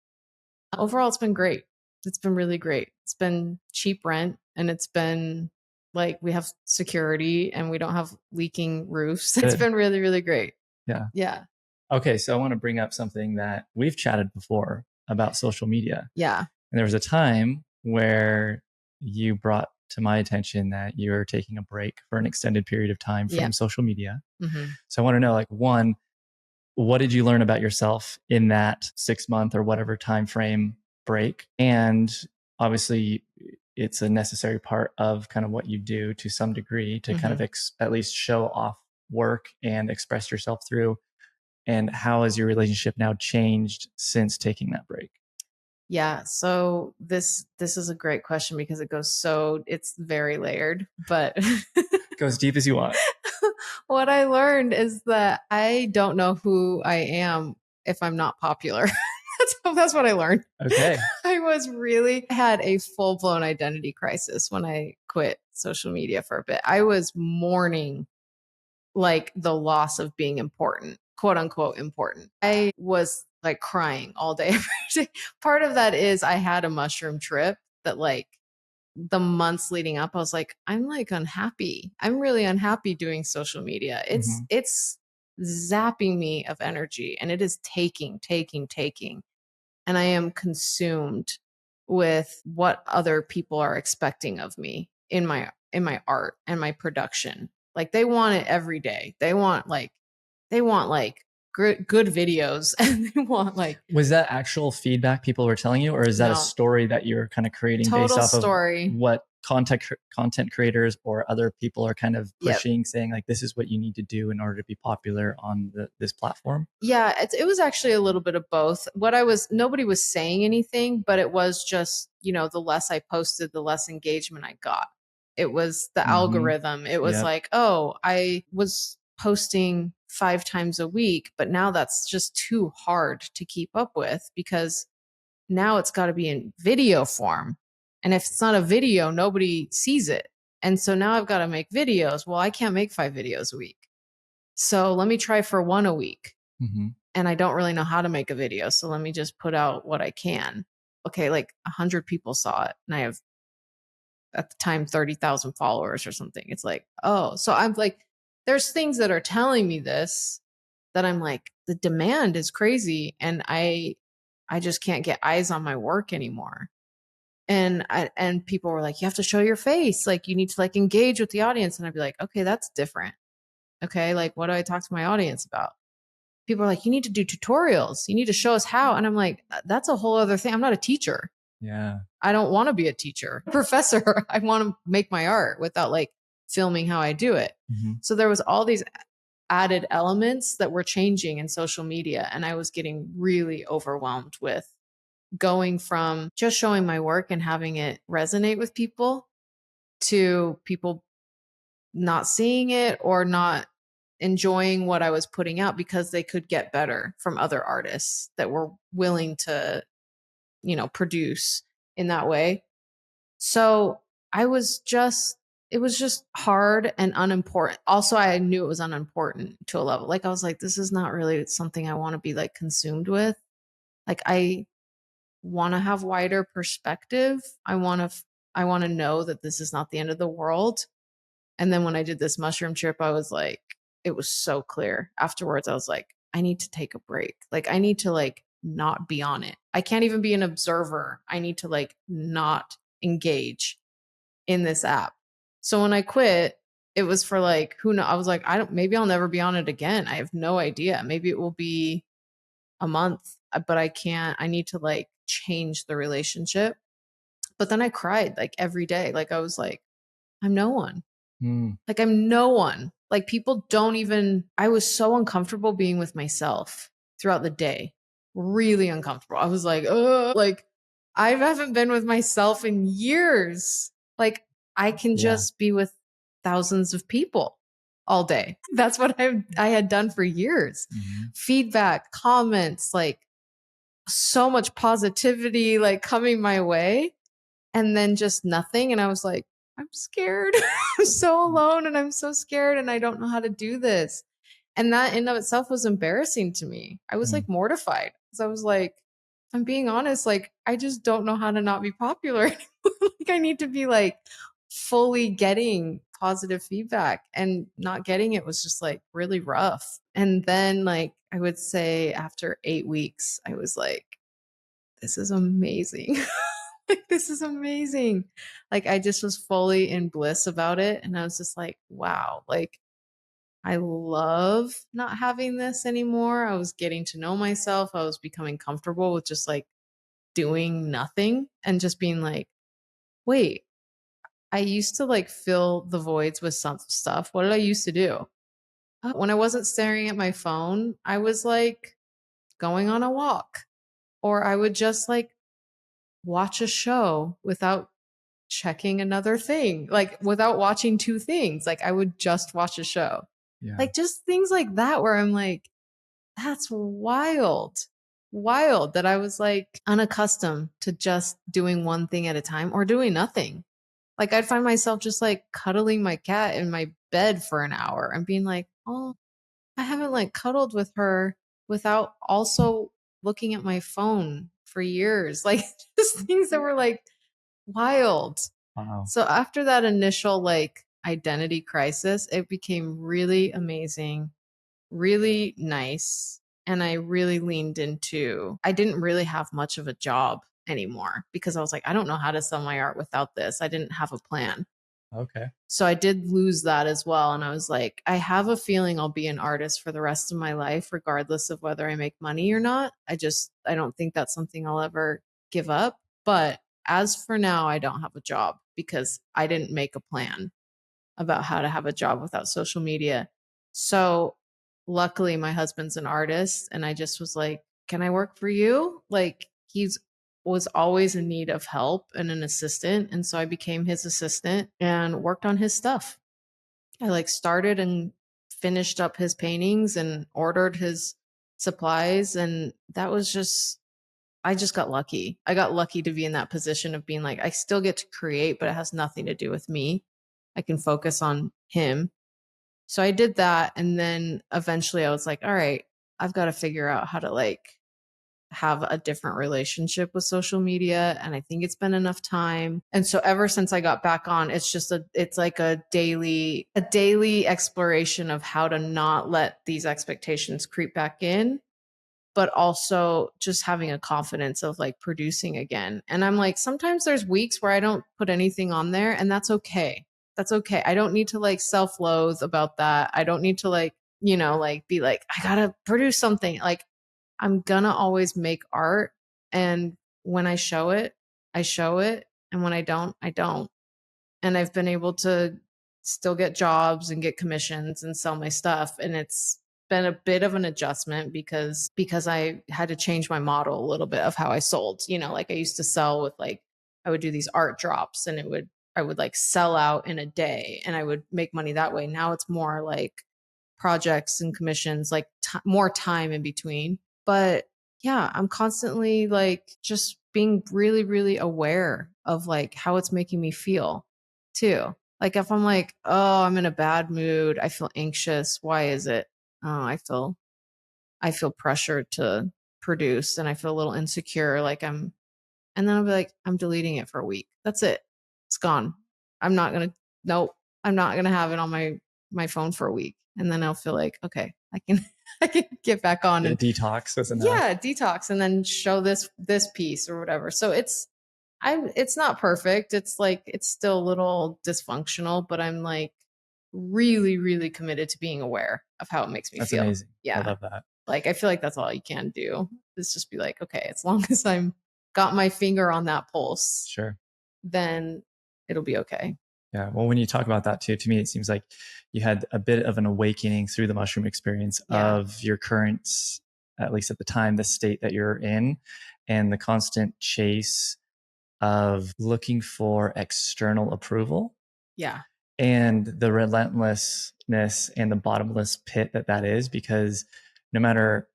overall, it's been great. It's been really great. It's been cheap rent and it's been like we have security and we don't have leaking roofs. It's Good. been really, really great. Yeah. Yeah. Okay. So I want to bring up something that we've chatted before about social media. Yeah. And there was a time where you brought to my attention that you're taking a break for an extended period of time from Yeah. social media. Hmm. So I want to know, like, one, what did you learn about yourself in that 6 month or whatever time frame break? And obviously, it's a necessary part of kind of what you do to some degree to kind of at least show off work and express yourself through. And how has your relationship now changed since taking that break? Yeah, so this is a great question because it's very layered, but Go as deep as you want. what I learned is that I don't know who I am if I'm not popular. That's what I learned. Okay. I had a full-blown identity crisis when I quit social media for a bit. I was mourning like the loss of being important, quote unquote important. I was like crying all day, every day. Part of that is I had a mushroom trip that like the months leading up, I was like, I'm like unhappy. I'm really unhappy doing social media. It's zapping me of energy and it is taking. And I am consumed with what other people are expecting of me in my art and my production. Like they want it every day. They want like good videos and they want like Was that actual feedback people were telling you, or is that a no story that you're kind of creating based total off of story. what content creators or other people are kind of Yep. pushing, saying like this is what you need to do in order to be popular on this platform? Yeah, it was actually a little bit of both. Nobody was saying anything, but it was just, the less I posted, the less engagement I got. It was the algorithm. It was Yep. like, oh, I was posting 5 times a week, but now that's just too hard to keep up with because now it's got to be in video form. And if it's not a video, nobody sees it. And so now I've got to make videos. Well, I can't make 5 videos a week. So let me try for one a week. And I don't really know how to make a video. So let me just put out what I can. Okay, like 100 people saw it. And I have, at the time, 30,000 followers or something. It's like, oh, so I'm like, there's things that are telling me this that I'm like, the demand is crazy. And I just can't get eyes on my work anymore. And people were like, you have to show your face. Like, you need to like engage with the audience. And I'd be like, okay, that's different. Okay. Like, what do I talk to my audience about? People are like, you need to do tutorials. You need to show us how. And I'm like, that's a whole other thing. I'm not a teacher. Yeah. I don't want to be a teacher, professor. I want to make my art without like filming how I do it. Mm-hmm. So there was all these added elements that were changing in social media. And I was getting really overwhelmed with going from just showing my work and having it resonate with people to people not seeing it or not enjoying what I was putting out because they could get better from other artists that were willing to, produce in that way. So it was just hard and unimportant. Also, I knew it was unimportant to a level. Like, I was like, this is not really something I want to be like consumed with. Like, I want to have wider perspective. I want to know that this is not the end of the world. And then when I did this mushroom trip, I was like, it was so clear. Afterwards, I was like, I need to take a break. Like, I need to like not be on it. I can't even be an observer. I need to like not engage in this app. So when I quit, it was for like, who knows? I was like, maybe I'll never be on it again. I have no idea. Maybe it will be a month, but I need to like change the relationship. But then I cried like every day. Like, I was like, I'm no one. Like, I'm no one. Like, people don't even, I was so uncomfortable being with myself throughout the day. Really uncomfortable. I was like, oh, like, I haven't been with myself in years. Like, I can just be with thousands of people all day. That's what I had done for years. Mm-hmm. Feedback, comments, like so much positivity, like coming my way, and then just nothing. And I was like, I'm scared. I'm so alone and I'm so scared and I don't know how to do this. And that in of itself was embarrassing to me. I was like mortified because I was like, if I'm being honest, like, I just don't know how to not be popular. Like, I need to be like fully getting positive feedback, and not getting it was just like really rough. And then, like, I would say after 8 weeks, I was like, this is amazing. Like, this is amazing. Like, I just was fully in bliss about it. And I was just like, wow, like, I love not having this anymore. I was getting to know myself. I was becoming comfortable with just like doing nothing and just being like, wait, I used to like fill the voids with some stuff. What did I used to do? When I wasn't staring at my phone, I was like going on a walk, or I would just like watch a show without checking another thing, like without watching two things. Like, I would just watch a show. Yeah. Like, just things like that where I'm like, that's wild that I was like unaccustomed to just doing one thing at a time or doing nothing. Like, I'd find myself just like cuddling my cat in my bed for an hour and being like, oh, I haven't like cuddled with her without also looking at my phone for years. Like, just things that were like wild. Wow. So after that initial like identity crisis, it became really amazing, really nice. And I really leaned into, I didn't really have much of a job anymore because I was like, I don't know how to sell my art without this. I didn't have a plan. Okay. So I did lose that as well. And I was like, I have a feeling I'll be an artist for the rest of my life, regardless of whether I make money or not. I don't think that's something I'll ever give up. But as for now, I don't have a job because I didn't make a plan about how to have a job without social media. So luckily, my husband's an artist, and I just was like, can I work for you? Like, was always in need of help and an assistant. And so I became his assistant and worked on his stuff. I like started and finished up his paintings and ordered his supplies. And that was just, I just got lucky. I got lucky to be in that position of being like, I still get to create, but it has nothing to do with me. I can focus on him. So I did that. And then eventually I was like, all right, I've got to figure out how to like have a different relationship with social media. And I think it's been enough time. And so ever since I got back on, it's like a daily exploration of how to not let these expectations creep back in but also just having a confidence of like producing again. And I'm like, sometimes there's weeks where I don't put anything on there, and that's okay. That's okay. I don't need to like self-loathe about that. I don't need to like, like be like, I gotta produce something. Like, I'm gonna always make art. And when I show it, I show it. And when I don't, I don't. And I've been able to still get jobs and get commissions and sell my stuff. And it's been a bit of an adjustment because I had to change my model a little bit of how I sold. Like I used to sell with like, I would do these art drops, and I would like sell out in a day, and I would make money that way. Now it's more like projects and commissions, like more time in between. But yeah, I'm constantly like just being really, really aware of like how it's making me feel too. Like if I'm like, oh, I'm in a bad mood, I feel anxious. Why is it? Oh, I feel pressure to produce, and I feel a little insecure. And then I'll be like, I'm deleting it for a week. That's it. It's gone. I'm not gonna. Nope. I'm not gonna have it on my phone for a week. And then I'll feel like, okay, I can I can get back on The and detox was enough. yeah, detox, and then show this piece or whatever. So it's not perfect. It's like it's still a little dysfunctional, but I'm like really, really committed to being aware of how it makes me That's feel. amazing. Yeah. I love that. Like I feel like that's all you can do is just be like, okay, as long as I'm got my finger on that pulse, Sure. then it'll be okay. Yeah. Well, when you talk about that too, to me, it seems like you had a bit of an awakening through the mushroom experience of your current, at least at the time, the state that you're in, and the constant chase of looking for external approval. Yeah. And the relentlessness and the bottomless pit that is, because no matter,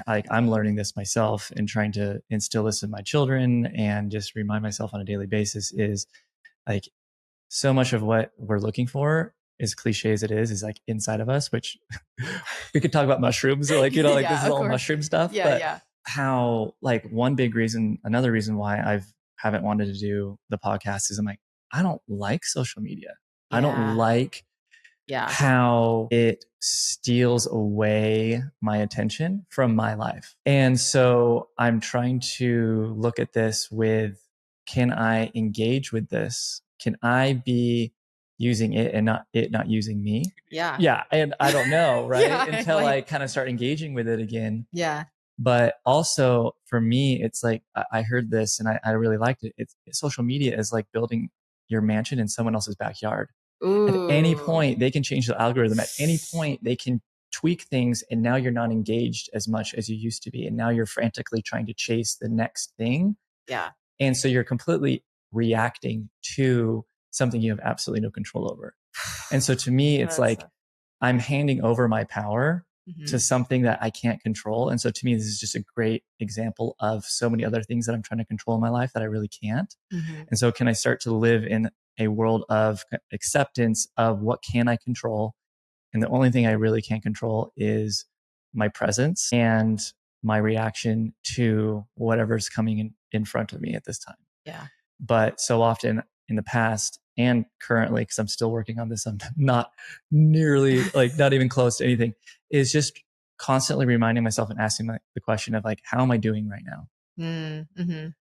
like I'm learning this myself and trying to instill this in my children and just remind myself on a daily basis, is like so much of what we're looking for, as cliche as it is like inside of us, which we could talk about mushrooms, like, like this is all mushroom stuff. Yeah. But Yeah. how, like, another reason why haven't wanted to do the podcast is I'm like, I don't like social media. I don't like how it steals away my attention from my life. And so I'm trying to look at this with, can I engage with this? Can I be using it and not using me? Yeah. Yeah. And I don't know, right? Until I kind of start engaging with it again. Yeah. But also for me, it's like, I heard this and I really liked it. Social media is like building your mansion in someone else's backyard. Ooh. At any point, they can change the algorithm. At any point, they can tweak things. And now you're not engaged as much as you used to be. And now you're frantically trying to chase the next thing. Yeah. And so you're completely reacting to something you have absolutely no control over. And so to me, it's like, I'm handing over my power to something that I can't control. And so to me, this is just a great example of so many other things that I'm trying to control in my life that I really can't. And so can I start to live in a world of acceptance of what can I control? And the only thing I really can't control is my presence and my reaction to whatever's coming in front of me at this time. Yeah. But so often in the past and currently, because I'm still working on this, I'm not nearly, like, not even close to anything, is just constantly reminding myself and asking the question of like, how am I doing right now?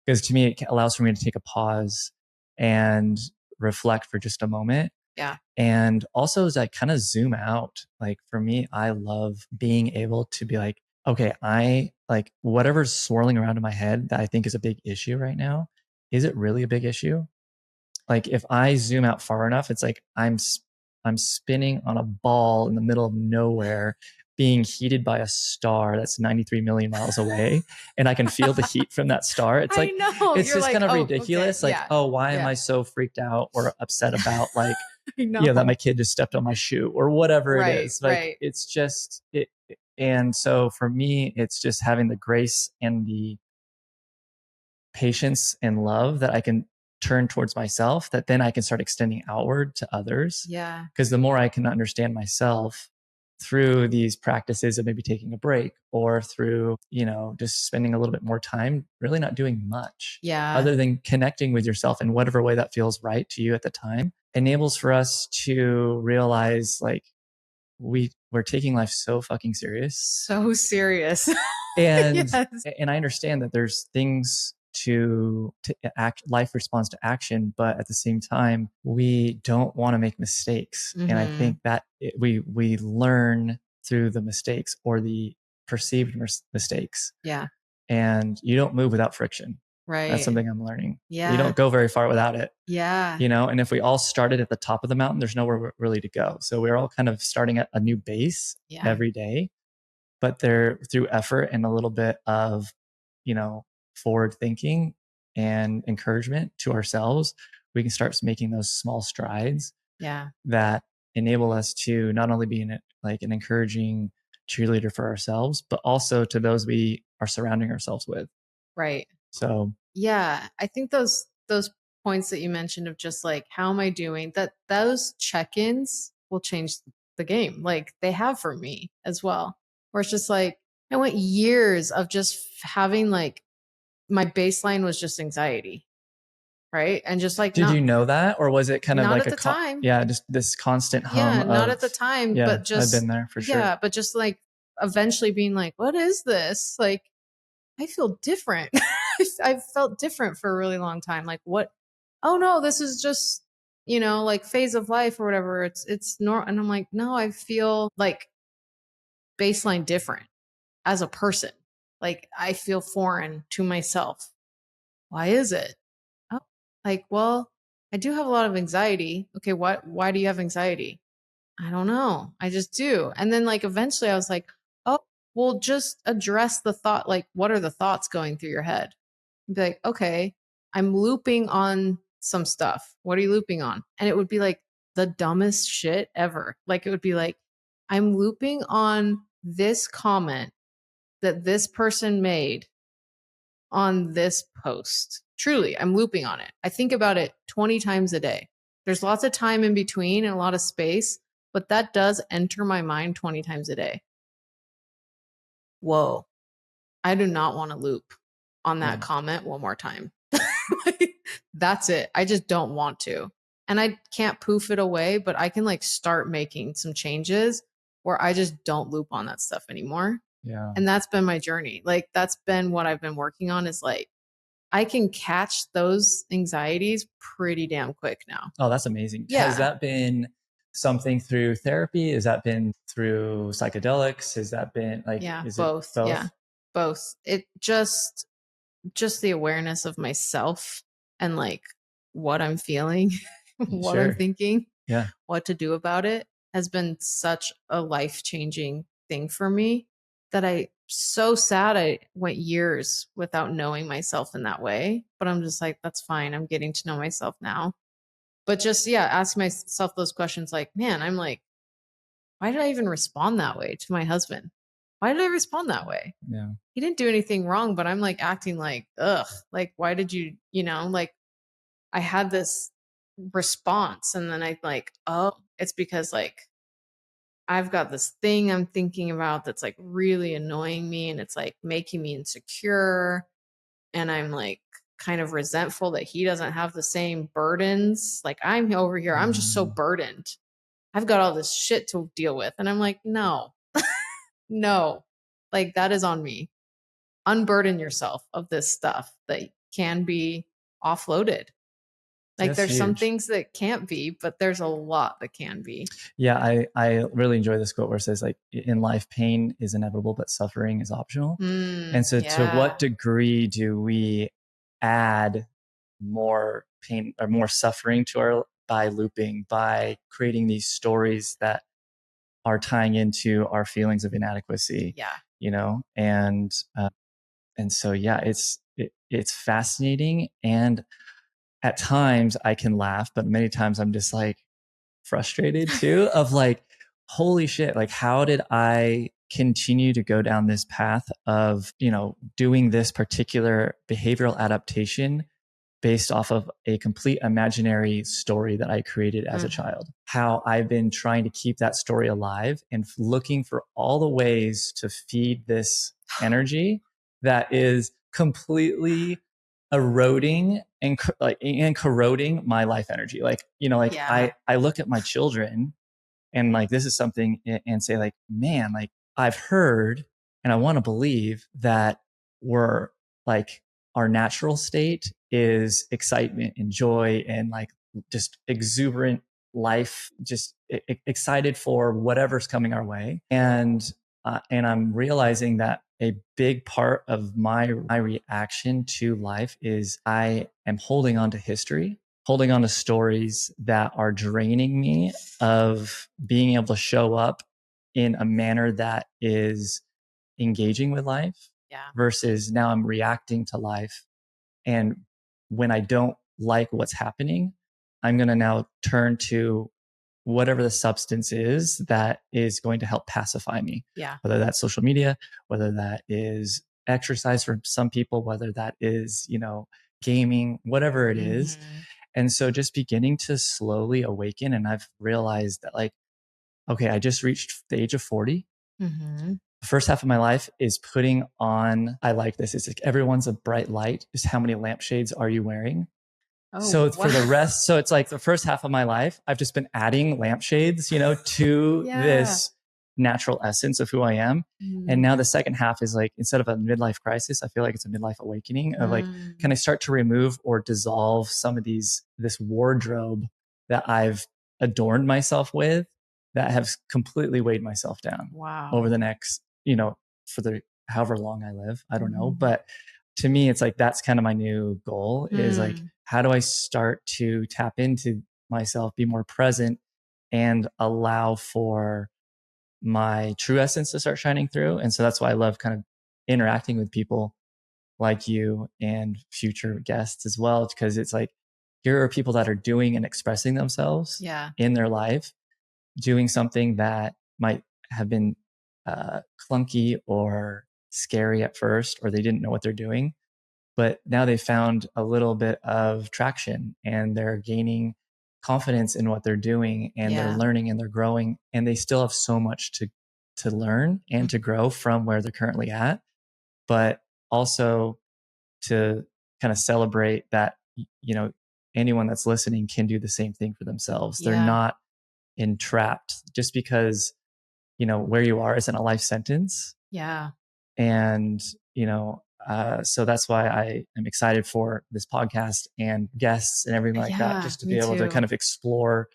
Because to me, it allows for me to take a pause and reflect for just a moment. Yeah. And also as I kind of zoom out, like for me, I love being able to be like, okay, I like whatever's swirling around in my head that I think is a big issue right now. Is it really a big issue? Like if I zoom out far enough, it's like I'm spinning on a ball in the middle of nowhere, being heated by a star that's 93 million miles away. And I can feel the heat from that star. It's like, it's You're just like, kind of oh, ridiculous. okay. Like, oh, why am I so freaked out or upset about like, that my kid just stepped on my shoe or whatever it is. Like, it's just it. And so for me, it's just having the grace and the patience and love that I can turn towards myself, that then I can start extending outward to others. Yeah. Because the more I can understand myself through these practices of maybe taking a break or through, just spending a little bit more time, really not doing much. Yeah. Other than connecting with yourself in whatever way that feels right to you at the time, enables for us to realize like we're taking life so fucking serious. So serious. And Yes. and I understand that there's things to act, life responds to action, but at the same time, we don't want to make mistakes. And I think that we learn through the mistakes or the perceived mistakes. Yeah. And you don't move without friction. Right. That's something I'm learning. Yeah. You don't go very far without it. Yeah. You know, and if we all started at the top of the mountain, there's nowhere really to go. So we're all kind of starting at a new base every day, but they're through effort and a little bit of, you know, forward thinking and encouragement to ourselves, we can start making those small strides that enable us to not only be an encouraging cheerleader for ourselves, but also to those we are surrounding ourselves with. Right. So yeah, I think those points that you mentioned of just like, how am I doing, that those check-ins will change the game, like they have for me as well, where it's just like I went years of just having like my baseline was just anxiety, right? And just like, did you know that, or was it kind of not like at the time? Yeah, just this constant hum not at the time, but just I've been there for sure. Yeah, but just like eventually being like, what is this? Like, I feel different. I've felt different for a really long time. Like, what? Oh no, this is just, you know, like phase of life or whatever. It's normal. And I'm like, no, I feel like baseline different as a person. Like I feel foreign to myself. Why is it? Oh, like, well, I do have a lot of anxiety. Okay, why do you have anxiety? I don't know. I just do. And then like eventually I was like, oh, well, just address the thought. Like, what are the thoughts going through your head? Be like, okay, I'm looping on some stuff. What are you looping on? And it would be like the dumbest shit ever. Like it would be like, I'm looping on this comment that this person made on this post. Truly, I'm looping on it. I think about it 20 times a day. There's lots of time in between and a lot of space, but that does enter my mind 20 times a day. Whoa. I do not want to loop on that comment one more time. That's it. I just don't want to. And I can't poof it away, but I can like start making some changes where I just don't loop on that stuff anymore. Yeah. And that's been my journey. Like that's been what I've been working on, is like I can catch those anxieties pretty damn quick now. Oh, that's amazing. Yeah. Has that been something through therapy? Has that been through psychedelics? Has that been like, is both? It both? Yeah, both. It just the awareness of myself and like what I'm feeling, what I'm thinking, what to do about it has been such a life-changing thing for me that so sad I went years without knowing myself in that way. But I'm just like, that's fine. I'm getting to know myself now. But just, ask myself those questions like, man, I'm like, why did I even respond that way to my husband? Why did I respond that way? Yeah. He didn't do anything wrong, but I'm like acting like, ugh, like, why did you, like I had this response and then I like, oh, it's because like I've got this thing I'm thinking about that's like really annoying me and it's like making me insecure. And I'm like kind of resentful that he doesn't have the same burdens. Like I'm over here, I'm just so burdened. I've got all this shit to deal with. And I'm like, no, no, like that is on me. Unburden yourself of this stuff that can be offloaded. Like there's some things that can't be, but there's a lot that can be. Yeah, I really enjoy this quote where it says like, in life, pain is inevitable, but suffering is optional. And so to what degree do we add more pain or more suffering to our by looping, by creating these stories that are tying into our feelings of inadequacy? Yeah. You know, and so, it's fascinating. And at times I can laugh, but many times I'm just like frustrated too of like, holy shit, like how did I continue to go down this path of, doing this particular behavioral adaptation based off of a complete imaginary story that I created as a child? How I've been trying to keep that story alive and looking for all the ways to feed this energy that is completely eroding and corroding my life energy. Like, I look at my children and like this is something, and say like, man, like I've heard and I want to believe that we're like our natural state is excitement and joy and like just exuberant life, just excited for whatever's coming our way. And I'm realizing that a big part of my reaction to life is I am holding on to history, holding on to stories that are draining me of being able to show up in a manner that is engaging with life. Yeah. Versus now I'm reacting to life. And when I don't like what's happening, I'm going to now turn to whatever the substance is that is going to help pacify me. Yeah. Whether that's social media, whether that is exercise for some people, whether that is, gaming, whatever it is. And so just beginning to slowly awaken. And I've realized that like, okay, I just reached the age of 40. The first half of my life is putting on, I like this. It's like everyone's a bright light. Just how many lampshades are you wearing? Oh, so wow. For the rest, so it's like the first half of my life, I've just been adding lampshades, to this natural essence of who I am. And now the second half is like, instead of a midlife crisis, I feel like it's a midlife awakening of like, can I start to remove or dissolve some of this wardrobe that I've adorned myself with that have completely weighed myself down over the next, for the however long I live, I don't know. But to me, it's like, that's kind of my new goal is like, how do I start to tap into myself, be more present, and allow for my true essence to start shining through? And so that's why I love kind of interacting with people like you and future guests as well, because it's like, here are people that are doing and expressing themselves in their life, doing something that might have been clunky or scary at first, or they didn't know what they're doing. But now they found a little bit of traction and they're gaining confidence in what they're doing, and they're learning and they're growing, and they still have so much to learn and to grow from where they're currently at, but also to kind of celebrate that, anyone that's listening can do the same thing for themselves. They're not entrapped just because, where you are isn't a life sentence. Yeah. And, so that's why I am excited for this podcast and guests and everything like that, just to be able to kind of explore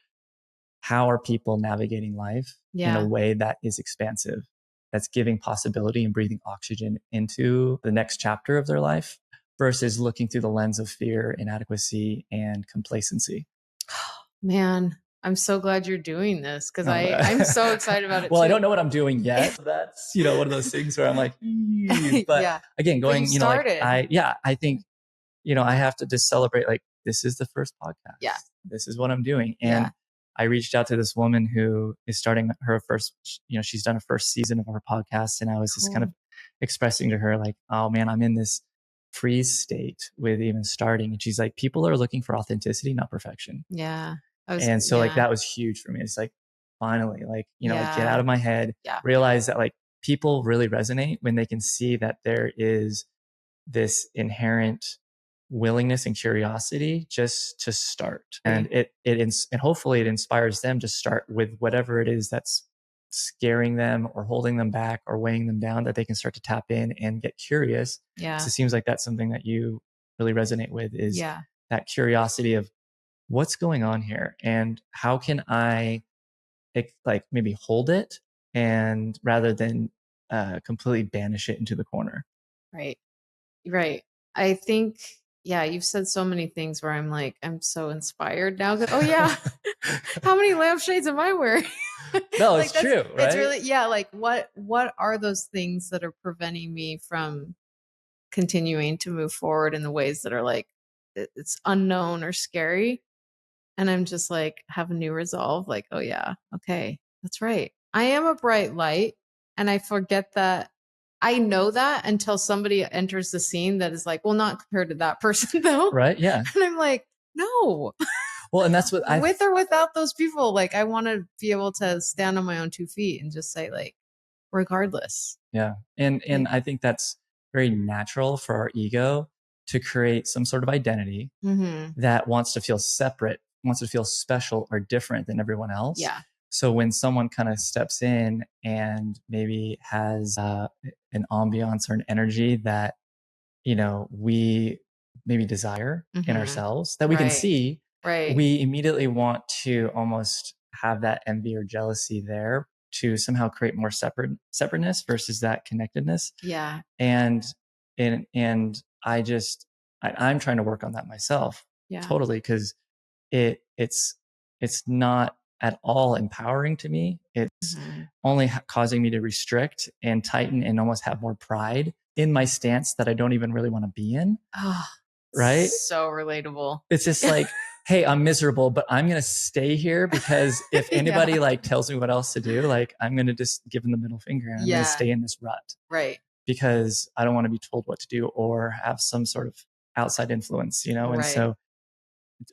how are people navigating life in a way that is expansive, that's giving possibility and breathing oxygen into the next chapter of their life versus looking through the lens of fear, inadequacy, and complacency. Man, I'm so glad you're doing this because I'm so excited about it. Well, too. I don't know what I'm doing yet. That's, one of those things where I'm like, but again, going, I think, I have to just celebrate, like, this is the first podcast. Yeah. This is what I'm doing. And I reached out to this woman who is starting her first, she's done a first season of our podcast. And I was just kind of expressing to her like, oh man, I'm in this freeze state with even starting. And she's like, people are looking for authenticity, not perfection. Yeah. And so like, that was huge for me. It's like, finally, like, like get out of my head, realize that like people really resonate when they can see that there is this inherent willingness and curiosity just to start. And and hopefully it inspires them to start with whatever it is that's scaring them or holding them back or weighing them down, that they can start to tap in and get curious. Yeah. So it seems like that's something that you really resonate with, is that curiosity of what's going on here and how can I like maybe hold it, and rather than completely banish it into the corner. Right. Right. I think, you've said so many things where I'm like, I'm so inspired now. Oh yeah. How many lampshades am I wearing? No, it's true. Right? It's really, like what are those things that are preventing me from continuing to move forward in the ways that are like, it's unknown or scary? And I'm just like, have a new resolve. Like, oh yeah, okay, that's right. I am a bright light. And I forget that. I know that until somebody enters the scene that is like, well, not compared to that person though. Right. Yeah. And I'm like, no. Well, and that's what with or without those people, like I want to be able to stand on my own 2 feet and just say like, regardless. Yeah. And I think that's very natural for our ego to create some sort of identity that wants to feel separate, wants to feel special or different than everyone else. Yeah. So when someone kind of steps in and maybe has an ambiance or an energy that, we maybe desire in ourselves that we can see, we immediately want to almost have that envy or jealousy there to somehow create more separateness versus that connectedness. Yeah. And I'm trying to work on that myself. Yeah. Totally. Cause it's not at all empowering to me. It's only causing me to restrict and tighten and almost have more pride in my stance that I don't even really want to be in. Oh, right? So relatable. It's just like, hey, I'm miserable, but I'm going to stay here because if anybody like tells me what else to do, like I'm going to just give them the middle finger and I'm going to stay in this rut. Right. Because I don't want to be told what to do or have some sort of outside influence, And so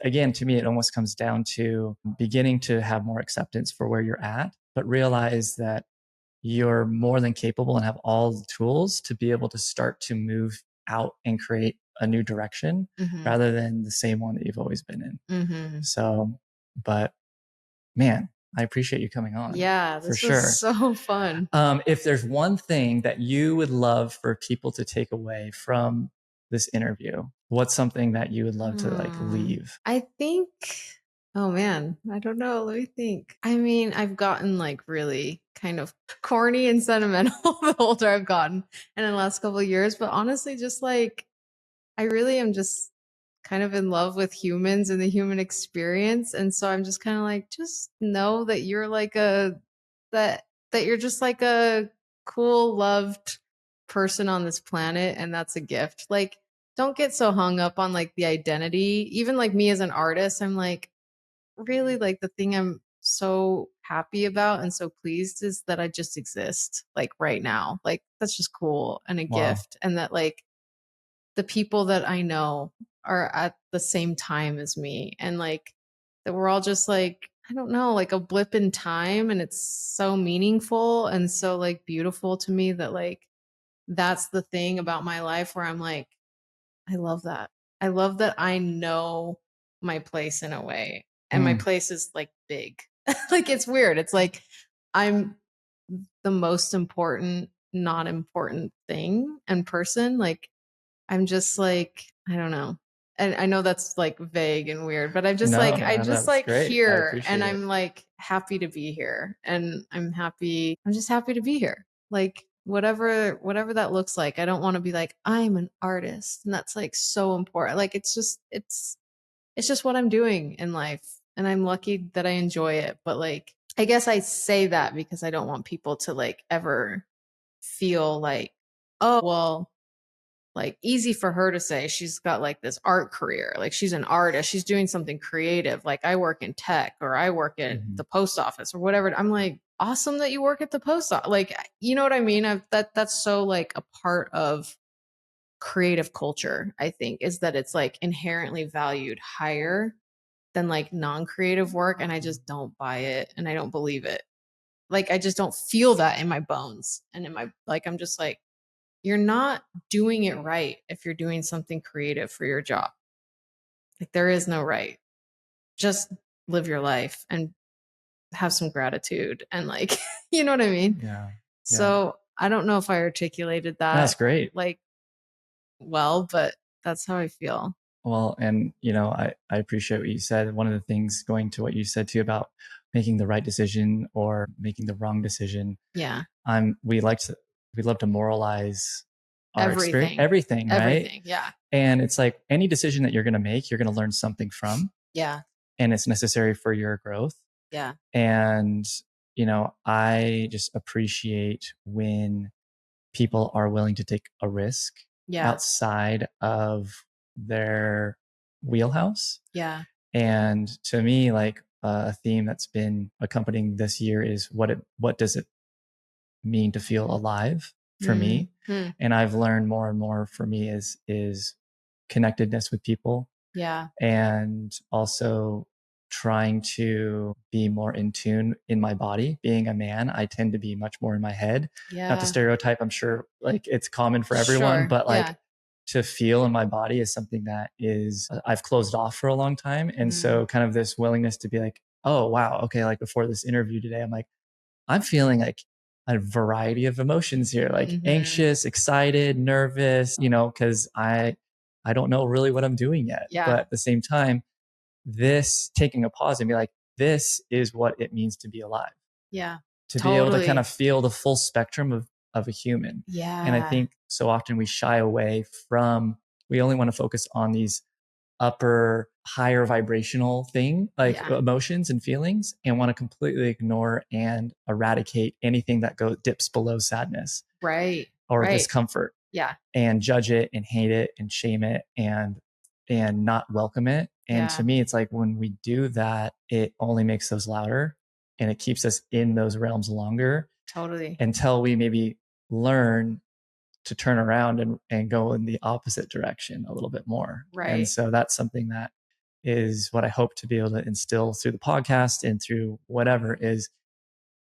again, to me, it almost comes down to beginning to have more acceptance for where you're at, but realize that you're more than capable and have all the tools to be able to start to move out and create a new direction rather than the same one that you've always been in. So, but man, I appreciate you coming on. Yeah, this was so fun. If there's one thing that you would love for people to take away from this interview, what's something that you would love to like leave? I think, oh man, I don't know. Let me think. I mean, I've gotten like really kind of corny and sentimental the older I've gotten and in the last couple of years. But honestly, just like, I really am just kind of in love with humans and the human experience. And so I'm just kind of like, just know that you're like that you're just like a cool, loved person on this planet. And that's a gift. Like, don't get so hung up on like the identity. Even like me as an artist, I'm like, really like the thing I'm so happy about and so pleased is that I just exist like right now. Like, that's just cool and a gift. And that like, the people that I know are at the same time as me and like that we're all just like, I don't know, like a blip in time and it's so meaningful and so like beautiful to me that like that's the thing about my life where I'm like, I love that. I love that I know my place in a way and my place is like big. Like it's weird. It's like I'm the most important, not important thing and person. Like I'm just like, I don't know. And I know that's like vague and weird, but I'm just I just like here and I'm like happy to be here and I'm just happy to be here. Like whatever that looks like. I don't want to be like, I'm an artist. And that's like so important. Like it's just what I'm doing in life. And I'm lucky that I enjoy it. But like, I guess I say that because I don't want people to like ever feel like, oh, well, like easy for her to say she's got like this art career, like she's an artist, she's doing something creative, like I work in tech or I work at the post office or whatever. I'm like, awesome that you work at the post office, like, you know what I mean? That's so like a part of creative culture, I think, is that it's like inherently valued higher than like non-creative work, and I just don't buy it and I don't believe it. Like I just don't feel that in my bones and in my, like, I'm just like, you're not doing it right if you're doing something creative for your job. Like there is no right. Just live your life and have some gratitude and like, you know what I mean? Yeah. So I don't know if I articulated that. That's great. Like, well, but that's how I feel. Well, and I appreciate what you said. One of the things going to what you said too about making the right decision or making the wrong decision. Yeah. We love to moralize our experience, everything, right? Everything. Yeah. And it's like any decision that you're going to make, you're going to learn something from. Yeah. And it's necessary for your growth. Yeah. And, I just appreciate when people are willing to take a risk outside of their wheelhouse. Yeah. And to me, like a theme that's been accompanying this year is what does it mean to feel alive for me? And I've learned more and more for me is connectedness with people. Yeah. And also trying to be more in tune in my body. Being a man, I tend to be much more in my head. Yeah. Not to stereotype, I'm sure like it's common for everyone, but like to feel in my body is something that is I've closed off for a long time. And so kind of this willingness to be like, oh, wow, okay, like before this interview today, I'm like, I'm feeling like a variety of emotions here, like anxious, excited, nervous, because I don't know really what I'm doing yet. Yeah. But at the same time, this taking a pause and be like, this is what it means to be alive. Yeah. To be able to kind of feel the full spectrum of a human. Yeah. And I think so often we shy away from, we only want to focus on these upper, higher vibrational thing, like emotions and feelings, and want to completely ignore and eradicate anything that dips below sadness. Right. Or discomfort. Yeah. And judge it and hate it and shame it and not welcome it. And to me, it's like when we do that, it only makes those louder and it keeps us in those realms longer. Totally. Until we maybe learn to turn around and go in the opposite direction a little bit more. Right. And so that's something that is what I hope to be able to instill through the podcast and through whatever is,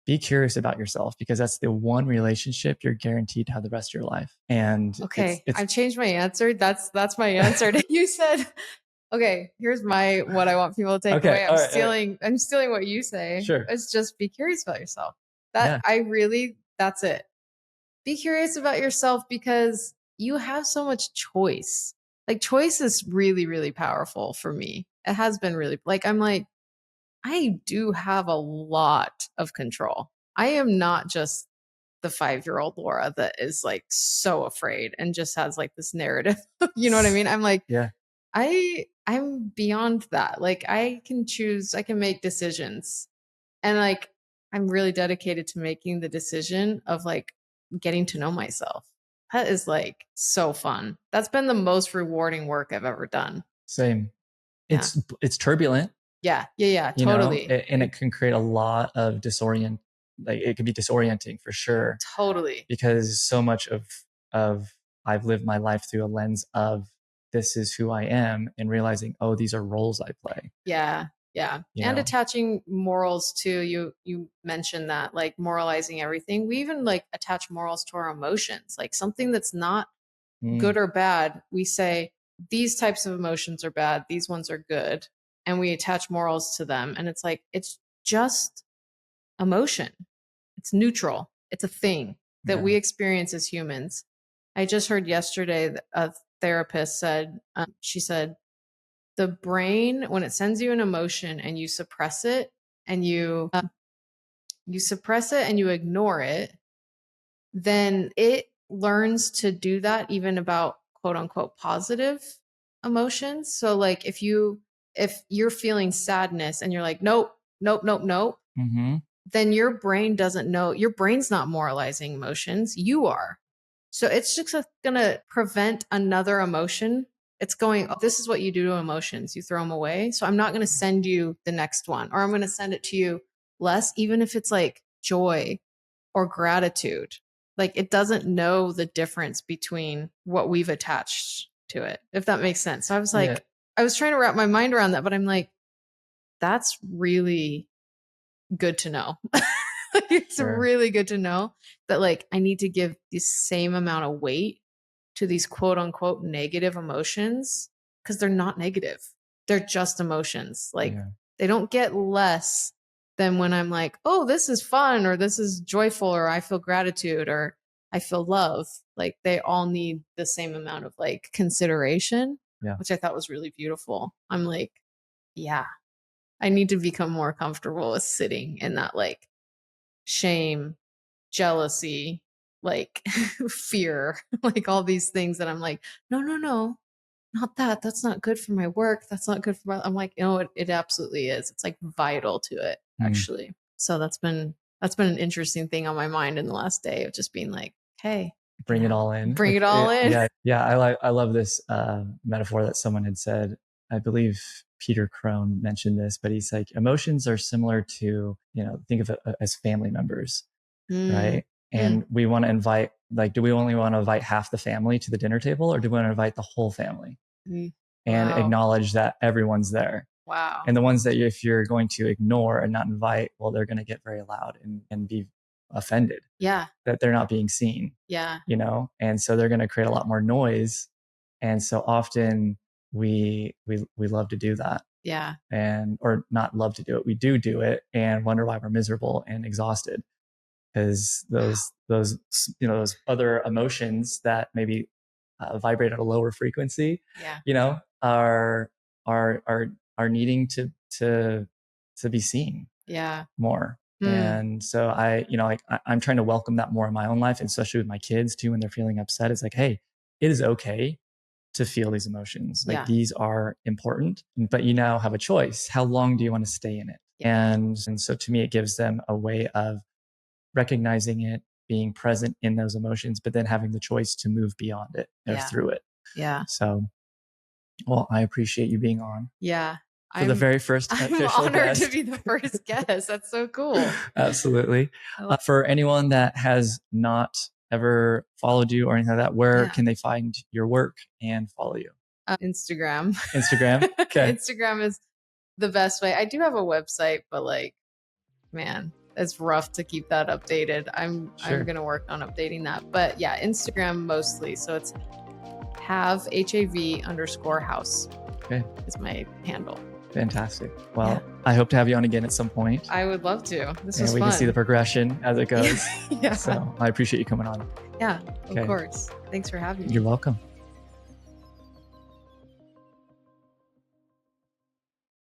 be curious about yourself, because that's the one relationship you're guaranteed to have the rest of your life. And okay, I've changed my answer. That's my answer. You said, okay, here's what I want people to take away. I'm stealing what you say. Sure. It's just be curious about yourself. That's it. Be curious about yourself, because you have so much choice. Like, choice is really, really powerful for me. It has been really, I do have a lot of control. I am not just the 5-year-old Laura that is like so afraid and just has like this narrative. You know what I mean? I'm like, I'm beyond that. Like, I can choose, I can make decisions. And like, I'm really dedicated to making the decision of like getting to know myself. That is like so fun. That's been the most rewarding work I've ever done. Same. Yeah. It's turbulent. Yeah. Totally. And it can create a lot of like it can be disorienting for sure. Totally. Because so much of I've lived my life through a lens of, this is who I am, and realizing, oh, these are roles I play. Yeah. And attaching morals to, you mentioned that, like moralizing everything. We even like attach morals to our emotions, like something that's not good or bad. We say these types of emotions are bad, these ones are good. And we attach morals to them. And it's like, it's just emotion. It's neutral. It's a thing that we experience as humans. I just heard yesterday a therapist said, she said, the brain, when it sends you an emotion and you suppress it and you suppress it and you ignore it, then it learns to do that even about quote unquote positive emotions. So like if you're feeling sadness and you're like, nope, then your brain doesn't know, your brain's not moralizing emotions, you are. So it's just going to prevent another emotion. It's going, oh, this is what you do to emotions. You throw them away. So I'm not going to send you the next one, or I'm going to send it to you less, even if it's like joy or gratitude. Like, it doesn't know the difference between what we've attached to it, if that makes sense. So I was like, I was trying to wrap my mind around that, but I'm like, that's really good to know. It's really good to know that like I need to give the same amount of weight to these quote unquote negative emotions, because they're not negative. They're just emotions. Like they don't get less than when I'm like, oh, this is fun, or this is joyful, or I feel gratitude, or I feel love. Like they all need the same amount of like consideration, which I thought was really beautiful. I'm like, yeah, I need to become more comfortable with sitting in that like shame, jealousy, like fear, like all these things that I'm like, no, not that. That's not good for my work. That's not good for my, I'm like, it absolutely is. It's like vital to it, actually. So that's been an interesting thing on my mind in the last day, of just being like, hey, bring it all in. Bring it all in. Yeah. I love this metaphor that someone had said. I believe Peter Crone mentioned this, but he's like, emotions are similar to, think of it as family members, right? And we want to invite, like, do we only want to invite half the family to the dinner table, or do we want to invite the whole family and acknowledge that everyone's there? Wow. And the ones that if you're going to ignore and not invite, well, they're going to get very loud and be offended. Yeah. That they're not being seen. Yeah. And so they're going to create a lot more noise. And so often we love to do that. Yeah. or not love to do it. We do it and wonder why we're miserable and exhausted, because those other emotions that maybe vibrate at a lower frequency, Yeah. are needing to be seen Yeah. more. Mm. And so I'm trying to welcome that more in my own life, especially with my kids too, when they're feeling upset. It's like, hey, it is okay to feel these emotions. Like, Yeah. these are important, but you now have a choice. How long do you want to stay in it? Yeah. And so to me, it gives them a way of recognizing it, being present in those emotions, but then having the choice to move beyond it or Yeah. through it. Yeah. So, well, I appreciate you being on Yeah. for the very first I'm official honored guest. to be the first guest. That's so cool. Absolutely. For anyone that has not ever followed you or anything like that, where can they find your work and follow you? Instagram. Okay. Instagram is the best way. I do have a website, but like, man, it's rough to keep that updated. I'm going to work on updating that. But yeah, Instagram mostly. So it's HAV_house. Okay. Is my handle. Fantastic. Well, I hope to have you on again at some point. I would love to. This was fun. We can see the progression as it goes. Yeah. So I appreciate you coming on. Yeah, of course. Thanks for having me. You're welcome.